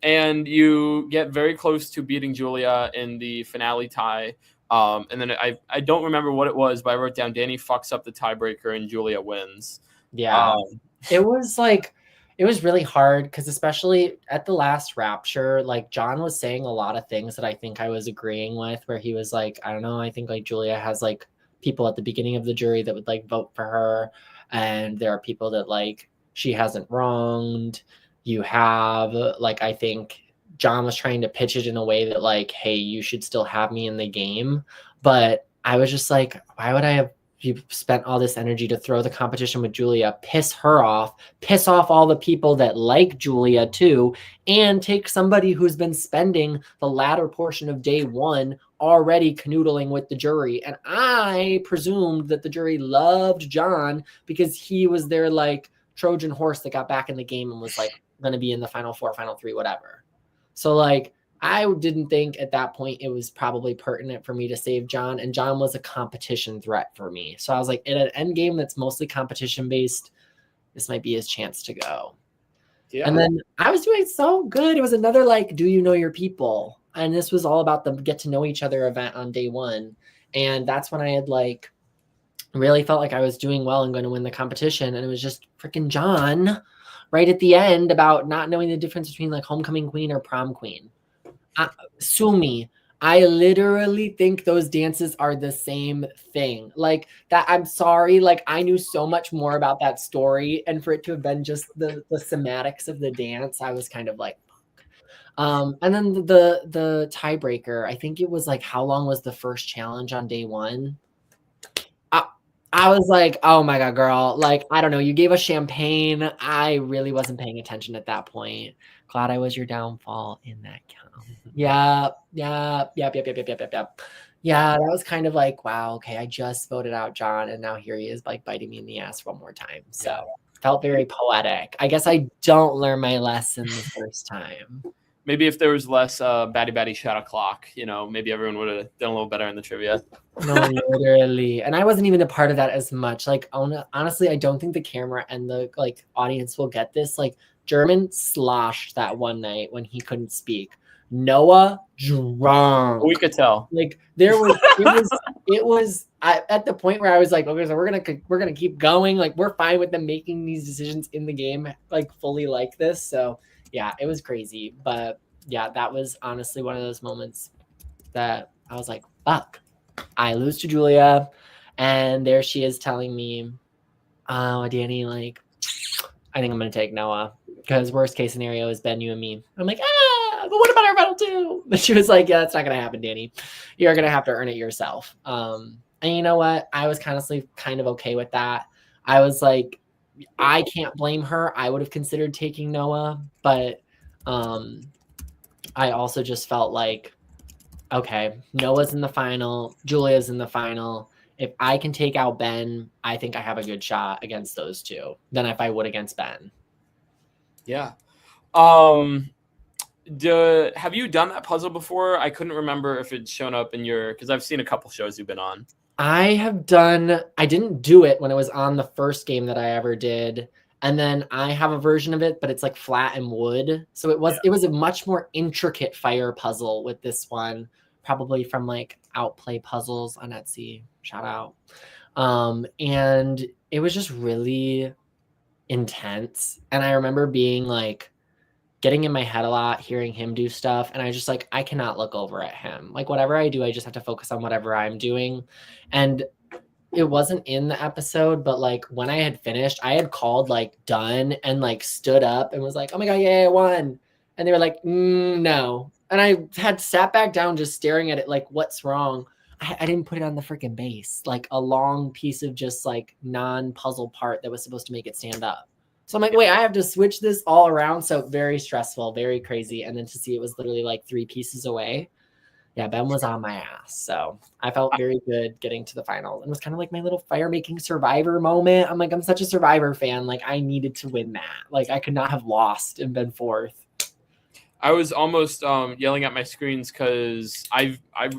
and you get very close to beating Julia in the finale tie, and then I don't remember what it was, but I wrote down Danny fucks up the tiebreaker and Julia wins. It was like it was really hard because especially at the last Rapture, like John was saying a lot of things that I think I was agreeing with, where he was like, I don't know, I think like Julia has like people at the beginning of the jury that would like vote for her. And there are people that like she hasn't wronged. You have like, I think John was trying to pitch it in a way that like, hey, you should still have me in the game. But I was just like, why would I have you spent all this energy to throw the competition with Julia, piss her off, piss off all the people that like Julia too, and take somebody who's been spending the latter portion of day 1 already canoodling with the jury. And I presumed that the jury loved John because he was their like Trojan horse that got back in the game and was like going to be in the final 4, final 3, whatever. So like, I didn't think at that point it was probably pertinent for me to save John, and John was a competition threat for me. So I was like, in an end game that's mostly competition based, this might be his chance to go. Yeah. And then I was doing so good. It was another like, do you know your people? And this was all about the get to know each other event on day one. And that's when I had like really felt like I was doing well and going to win the competition. And it was just freaking John right at the end about not knowing the difference between like homecoming queen or prom queen. Sue me. I literally think those dances are the same thing. Like that, I'm sorry. Like I knew so much more about that story, and for it to have been just the semantics of the dance, I was kind of like, fuck. And then the tiebreaker, I think it was like, how long was the first challenge on day one? I was like, oh my God, girl. Like, I don't know. You gave us champagne. I really wasn't paying attention at that point. Glad I was your downfall in that count. Yeah. Yeah, that was kind of like, wow, okay, I just voted out John, and now here he is like biting me in the ass one more time. So felt very poetic. I guess I don't learn my lesson the first time. Maybe if there was less batty shot o'clock, maybe everyone would have done a little better in the trivia. No, literally. And I wasn't even a part of that as much. Like, honestly, I don't think the camera and the like audience will get this. Like, German sloshed that one night when he couldn't speak. Noah drunk. We could tell. Like it was at the point where I was like, okay, so we're gonna keep going. Like, we're fine with them making these decisions in the game, like fully like this. So yeah, it was crazy. But yeah, that was honestly one of those moments that I was like, fuck. I lose to Julia, and there she is telling me, oh, Danny, like, I think I'm going to take Noah because worst case scenario is Ben, you and me. I'm like, but what about our battle too? But she was like, yeah, that's not going to happen, Danny. You're going to have to earn it yourself. And you know what? I was honestly kind of okay with that. I was like, I can't blame her. I would have considered taking Noah, but I also just felt like, okay, Noah's in the final, Julia's in the final. If I can take out Ben, I think I have a good shot against those two than if I would against Ben. Yeah. Have you done that puzzle before? I couldn't remember if it's shown up in because I've seen a couple shows you've been on. I didn't do it when it was on the first game that I ever did. And then I have a version of it, but it's like flat and wood. So it was a much more intricate fire puzzle with this one, probably from like Outplay Puzzles on Etsy. Shout out. And it was just really intense. And I remember being like getting in my head a lot, hearing him do stuff. And I just like, I cannot look over at him. Like whatever I do, I just have to focus on whatever I'm doing. And it wasn't in the episode, but like when I had finished, I had called like done and like stood up and was like, oh my God, yeah, I won. And they were like, no. And I had sat back down just staring at it like, what's wrong? I didn't put it on the freaking base, like a long piece of just like non-puzzle part that was supposed to make it stand up. So I'm like, wait, I have to switch this all around. So very stressful, very crazy. And then to see it was literally like 3 pieces away. Yeah, Ben was on my ass. So I felt very good getting to the finals. And it was kind of like my little fire-making Survivor moment. I'm like, I'm such a Survivor fan. Like, I needed to win that. Like, I could not have lost and been fourth. I was almost yelling at my screens because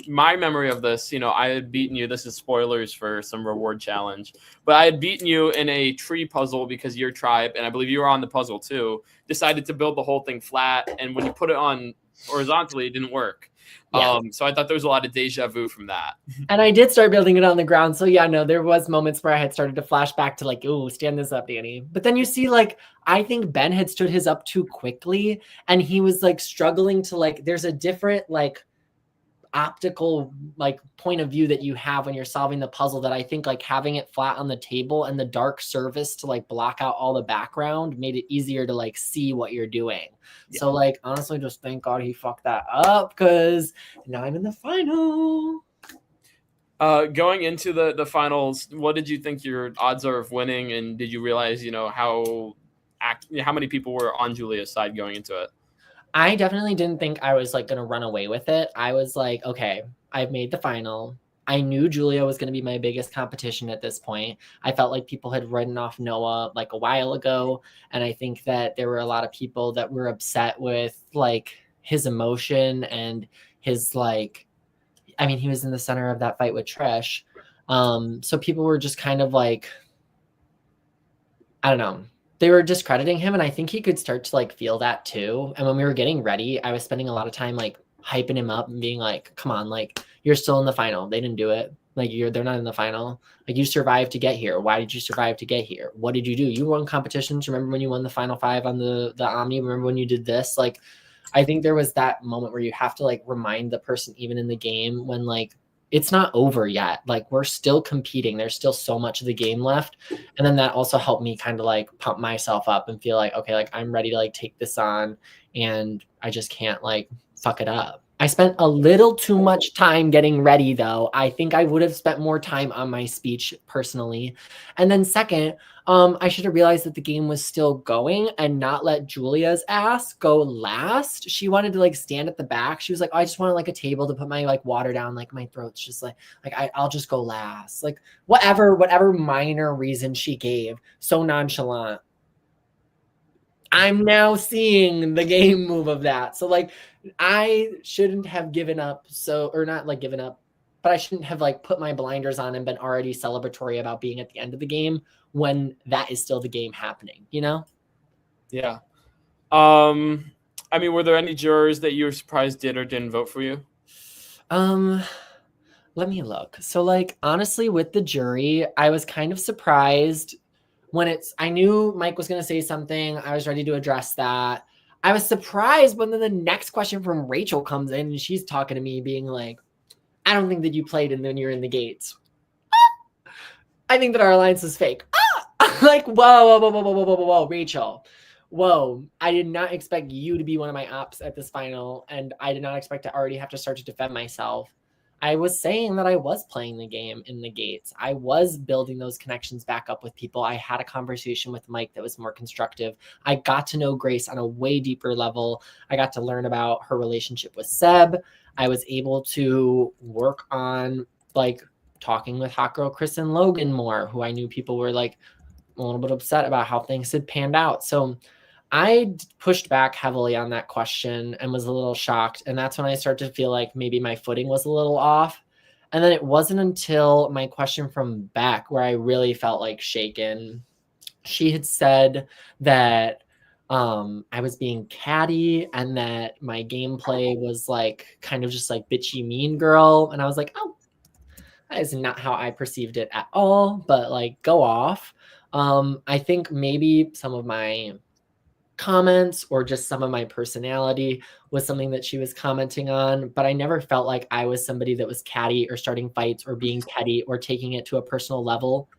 my memory of this, I had beaten you. This is spoilers for some reward challenge, but I had beaten you in a tree puzzle because your tribe, and I believe you were on the puzzle too, decided to build the whole thing flat. And when you put it on horizontally, it didn't work. Yeah. So I thought there was a lot of deja vu from that. And I did start building it on the ground. So yeah, no, there was moments where I had started to flash back to like, ooh, stand this up, Danny. But then you see, like, I think Ben had stood his up too quickly and he was like struggling to like, there's a different like optical like point of view that you have when you're solving the puzzle that I think like having it flat on the table and the dark surface to like block out all the background made it easier to like see what you're doing. Yeah. So like honestly, just thank God he fucked that up because now I'm in the final. Going into the finals, what did you think your odds are of winning, and did you realize how many people were on Julia's side going into it? I definitely didn't think I was like going to run away with it. I was like, okay, I've made the final. I knew Julia was going to be my biggest competition at this point. I felt like people had written off Noah like a while ago. And I think that there were a lot of people that were upset with like his emotion and his like, I mean, he was in the center of that fight with Trish. So people were just kind of like, I don't know. They were discrediting him, and I think he could start to like feel that too. And when we were getting ready, I was spending a lot of time like hyping him up and being like, come on, like, you're still in the final. They didn't do it. Like, they're not in the final. Like, you survived to get here. Why did you survive to get here? What did you do? You won competitions. Remember when you won the final 5 on the Omni? Remember when you did this? Like, I think there was that moment where you have to like remind the person even in the game when like it's not over yet. Like, we're still competing. There's still so much of the game left. And then that also helped me kind of like pump myself up and feel like, okay, like I'm ready to like take this on and I just can't like fuck it up. I spent a little too much time getting ready though. I think I would have spent more time on my speech personally. And then second, I should have realized that the game was still going and not let Julia's ass go last. She wanted to like stand at the back. She was like, oh, I just want like a table to put my like water down. Like my throat's just like I'll just go last. Like whatever minor reason she gave. So nonchalant. I'm now seeing the game move of that. So like I shouldn't have given up. Or not like given up, but I shouldn't have like put my blinders on and been already celebratory about being at the end of the game when that is still the game happening, you know? Yeah. I mean, were there any jurors that you were surprised did or didn't vote for you? Let me look. So like honestly with the jury, I was kind of surprised when I knew Mike was going to say something. I was ready to address that. I was surprised when the next question from Rachel comes in and she's talking to me being like, I don't think that you played and then you're in the gates. I think that our alliance is fake. Like, whoa, Rachel. Whoa, I did not expect you to be one of my ops at this final, and I did not expect to already have to start to defend myself. I was saying that I was playing the game in the gates. I was building those connections back up with people. I had a conversation with Mike that was more constructive. I got to know Grace on a way deeper level. I got to learn about her relationship with Seb. I was able to work on like talking with Hot Girl Chris and Logan more, who I knew people were like a little bit upset about how things had panned out. So I pushed back heavily on that question and was a little shocked. And that's when I started to feel like maybe my footing was a little off. And then it wasn't until my question from Beck where I really felt like shaken. She had said that I was being catty and that my gameplay was like kind of just like bitchy mean girl. And I was like, oh, that is not how I perceived it at all, but like go off. I think maybe some of my comments or just some of my personality was something that she was commenting on, but I never felt like I was somebody that was catty or starting fights or being petty or taking it to a personal level.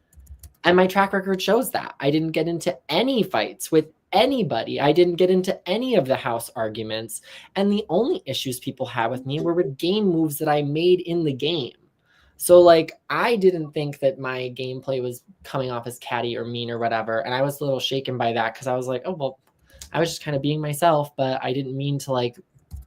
And my track record shows that. I didn't get into any fights with anybody. I didn't get into any of the house arguments. And the only issues people had with me were with game moves that I made in the game. So like, I didn't think that my gameplay was coming off as catty or mean or whatever. And I was a little shaken by that because I was like, oh, well, I was just kind of being myself, but I didn't mean to like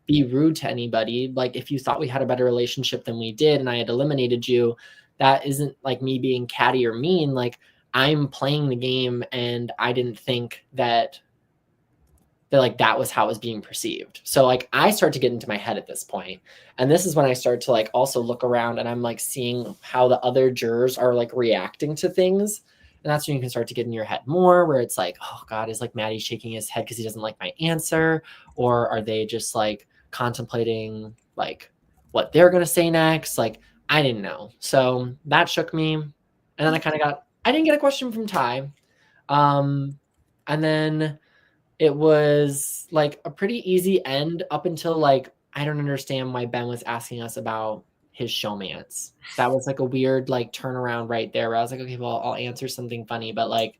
be rude to anybody. Like if you thought we had a better relationship than we did and I had eliminated you, that isn't like me being catty or mean. Like I'm playing the game and I didn't think that like that was how it was being perceived. So like I start to get into my head at this point. And this is when I start to like also look around and I'm like seeing how the other jurors are like reacting to things. And that's when you can start to get in your head more where it's like, oh God, is like Maddie shaking his head because he doesn't like my answer? Or are they just like contemplating like what they're going to say next? Like, I didn't know. So that shook me. And then I didn't get a question from Ty. And then it was like a pretty easy end up until like, I don't understand why Ben was asking us about his showmance. That was like a weird like turnaround right there where I was like, okay, well, I'll answer something funny, but like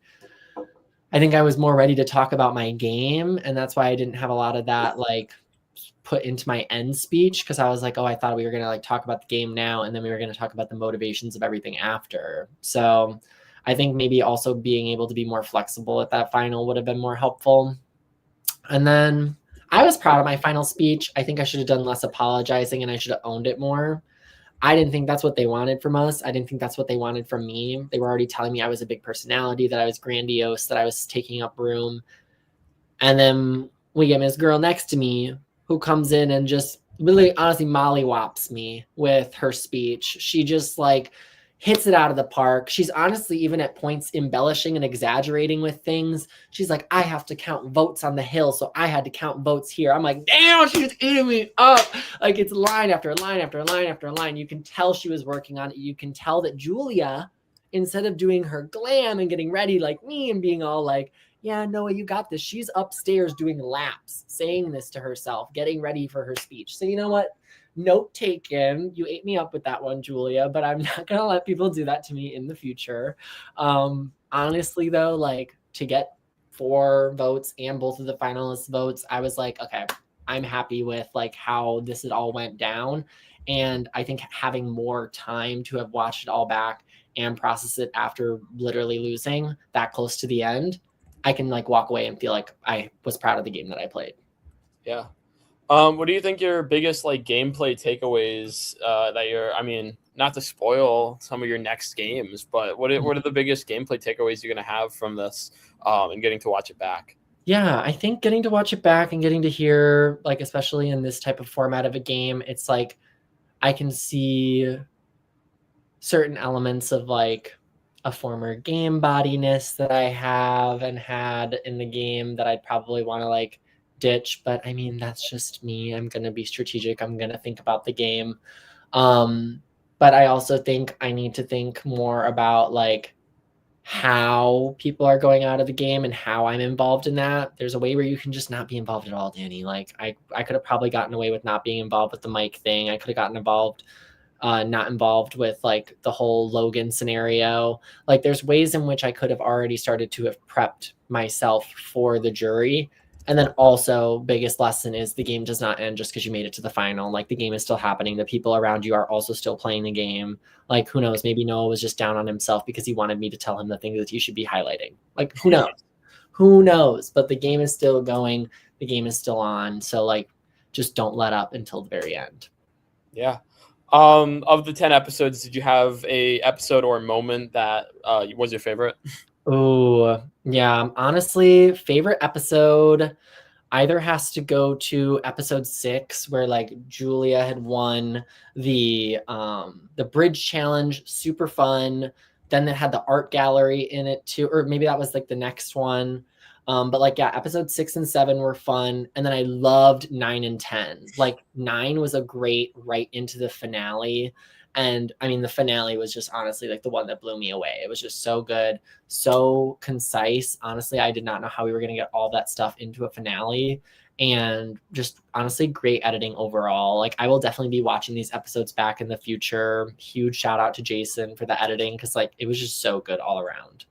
I think I was more ready to talk about my game, and that's why I didn't have a lot of that like put into my end speech because I was like, oh, I thought we were gonna like talk about the game now and then we were gonna talk about the motivations of everything after. So I think maybe also being able to be more flexible at that final would have been more helpful. And then I was proud of my final speech. I think I should have done less apologizing and I should have owned it more. I didn't think that's what they wanted from us. I didn't think that's what they wanted from me. They were already telling me I was a big personality, that I was grandiose, that I was taking up room. And then we get this girl next to me who comes in and just really honestly mollywops me with her speech. She just like hits it out of the park. She's honestly even at points embellishing and exaggerating with things. She's like, I have to count votes on the hill, so I had to count votes here. I'm like, damn, she's eating me up. Like, it's line after line after line after line. You can tell she was working on it. You can tell that Julia, instead of doing her glam and getting ready like me and being all like, yeah, Noah, you got this, she's upstairs doing laps, saying this to herself, getting ready for her speech. So you know what? Note taken. You ate me up with that one, Julia, but I'm not going to let people do that to me in the future. Honestly, though, like, to get 4 votes and both of the finalists votes, I was like, okay, I'm happy with like how this all went down. And I think having more time to have watched it all back and process it after literally losing that close to the end, I can like walk away and feel like I was proud of the game that I played. Yeah. What do you think your biggest like gameplay takeaways that you're, I mean, not to spoil some of your next games, but what are the biggest gameplay takeaways you're going to have from this and getting to watch it back? Yeah, I think getting to watch it back and getting to hear, like, especially in this type of format of a game, it's like I can see certain elements of like a former game bodiness that I have and had in the game that I'd probably want to like ditch. But I mean, that's just me. I'm going to be strategic. I'm going to think about the game. But I also think I need to think more about like how people are going out of the game and how I'm involved in that. There's a way where you can just not be involved at all, Danny. Like I could have probably gotten away with not being involved with the mic thing. I could have gotten involved not involved with like the whole Logan scenario. Like there's ways in which I could have already started to have prepped myself for the jury. And then also biggest lesson is the game does not end just because you made it to the final. Like the game is still happening. The people around you are also still playing the game. Like who knows, maybe Noah was just down on himself because he wanted me to tell him the things that you should be highlighting. Like who knows? Who knows? But the game is still going. The game is still on. So like just don't let up until the very end. Yeah. Of the 10 episodes, did you have a episode or a moment that was your favorite? Oh, yeah. Honestly, favorite episode either has to go to episode 6, where like Julia had won the bridge challenge, super fun. Then it had the art gallery in it too, or maybe that was like the next one. But like, yeah, episode 6 and 7 were fun. And then I loved 9 and 10. Like 9 was a great right into the finale. And I mean, the finale was just honestly like the one that blew me away. It was just so good, so concise. Honestly, I did not know how we were going to get all that stuff into a finale. And just honestly, great editing overall. Like I will definitely be watching these episodes back in the future. Huge shout out to Jason for the editing, because like it was just so good all around.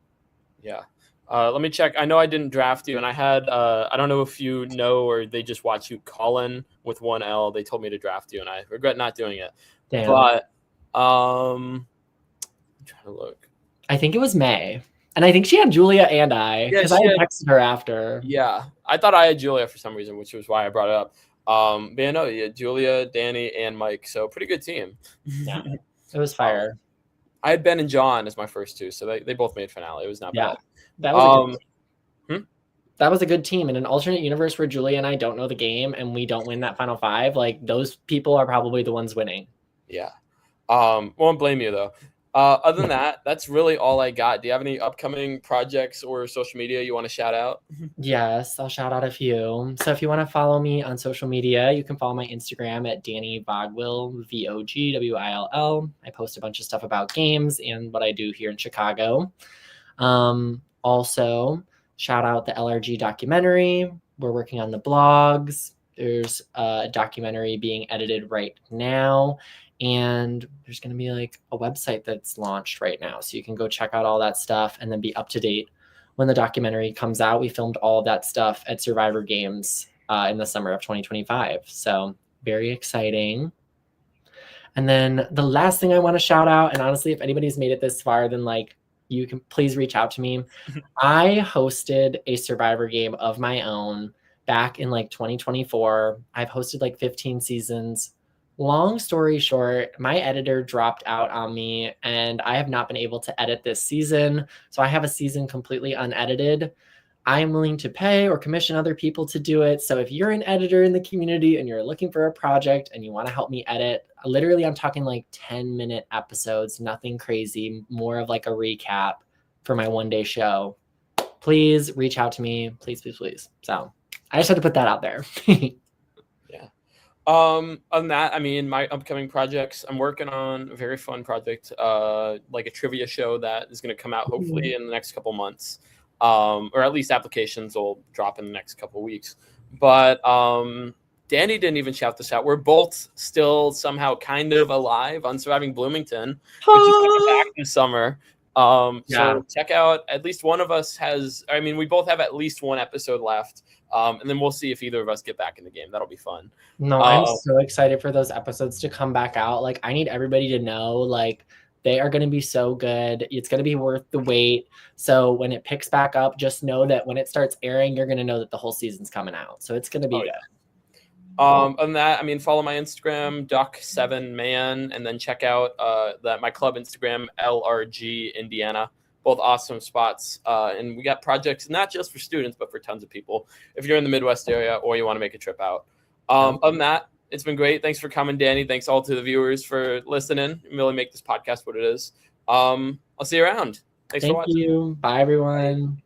Yeah. Let me check. I know I didn't draft you, and I had I don't know if you know or they just watch you, Colin with 1L. They told me to draft you, and I regret not doing it. Damn. But I'm trying to look. I think it was May, and I think she had Julia and I, because I had texted her after. Yeah, I thought I had Julia for some reason, which was why I brought it up. But yeah, no, yeah, Julia, Danny, and Mike. So pretty good team. Yeah, it was fire. I had Ben and John as my first 2, so they both made finale. It was not bad. That was that was a good team. In an alternate universe where Julia and I don't know the game and we don't win that final 5, like those people are probably the ones winning. Yeah. Won't blame you though. Other than that, that's really all I got. Do you have any upcoming projects or social media you want to shout out? Yes, I'll shout out a few. So if you want to follow me on social media, you can follow my Instagram at Danny Vogwill, VOGWILL. I post a bunch of stuff about games and what I do here in Chicago. Also, shout out the LRG documentary. We're working on the blogs. There's a documentary being edited right now. And there's going to be like a website that's launched right now. So you can go check out all that stuff and then be up to date when the documentary comes out. We filmed all of that stuff at Survivor Games in the summer of 2025. So very exciting. And then the last thing I want to shout out, and honestly, if anybody's made it this far, then like you can please reach out to me. I hosted a Survivor game of my own back in like 2024. I've hosted like 15 seasons. Long story short, my editor dropped out on me and I have not been able to edit this season. So I have a season completely unedited. I'm willing to pay or commission other people to do it. So if you're an editor in the community and you're looking for a project and you want to help me edit, literally I'm talking like 10-minute episodes, nothing crazy, more of like a recap for my one-day show. Please reach out to me. Please, please, please. So I just had to put that out there. Yeah. On that, I mean, my upcoming projects, I'm working on a very fun project, like a trivia show that is going to come out hopefully in the next couple months. Or at least applications will drop in the next couple weeks. But Danny didn't even shout this out. We're both still somehow kind of alive on Surviving Bloomington, which is coming back in summer. So check out, at least one of us has, I mean, we both have at least one episode left. And then we'll see if either of us get back in the game. That'll be fun. No, I'm so excited for those episodes to come back out. Like, I need everybody to know, like, they are going to be so good. It's going to be worth the wait. So when it picks back up, just know that when it starts airing, you're going to know that the whole season's coming out. So it's going to be good. Other than that, I mean, follow my Instagram, Duck7Man, and then check out my club Instagram, LRG Indiana. Both awesome spots. And we got projects not just for students, but for tons of people. If you're in the Midwest area or you want to make a trip out. Other than that, it's been great. Thanks for coming, Danny. Thanks all to the viewers for listening and really make this podcast what it is. I'll see you around. Thanks for watching. Thank you. Bye, everyone.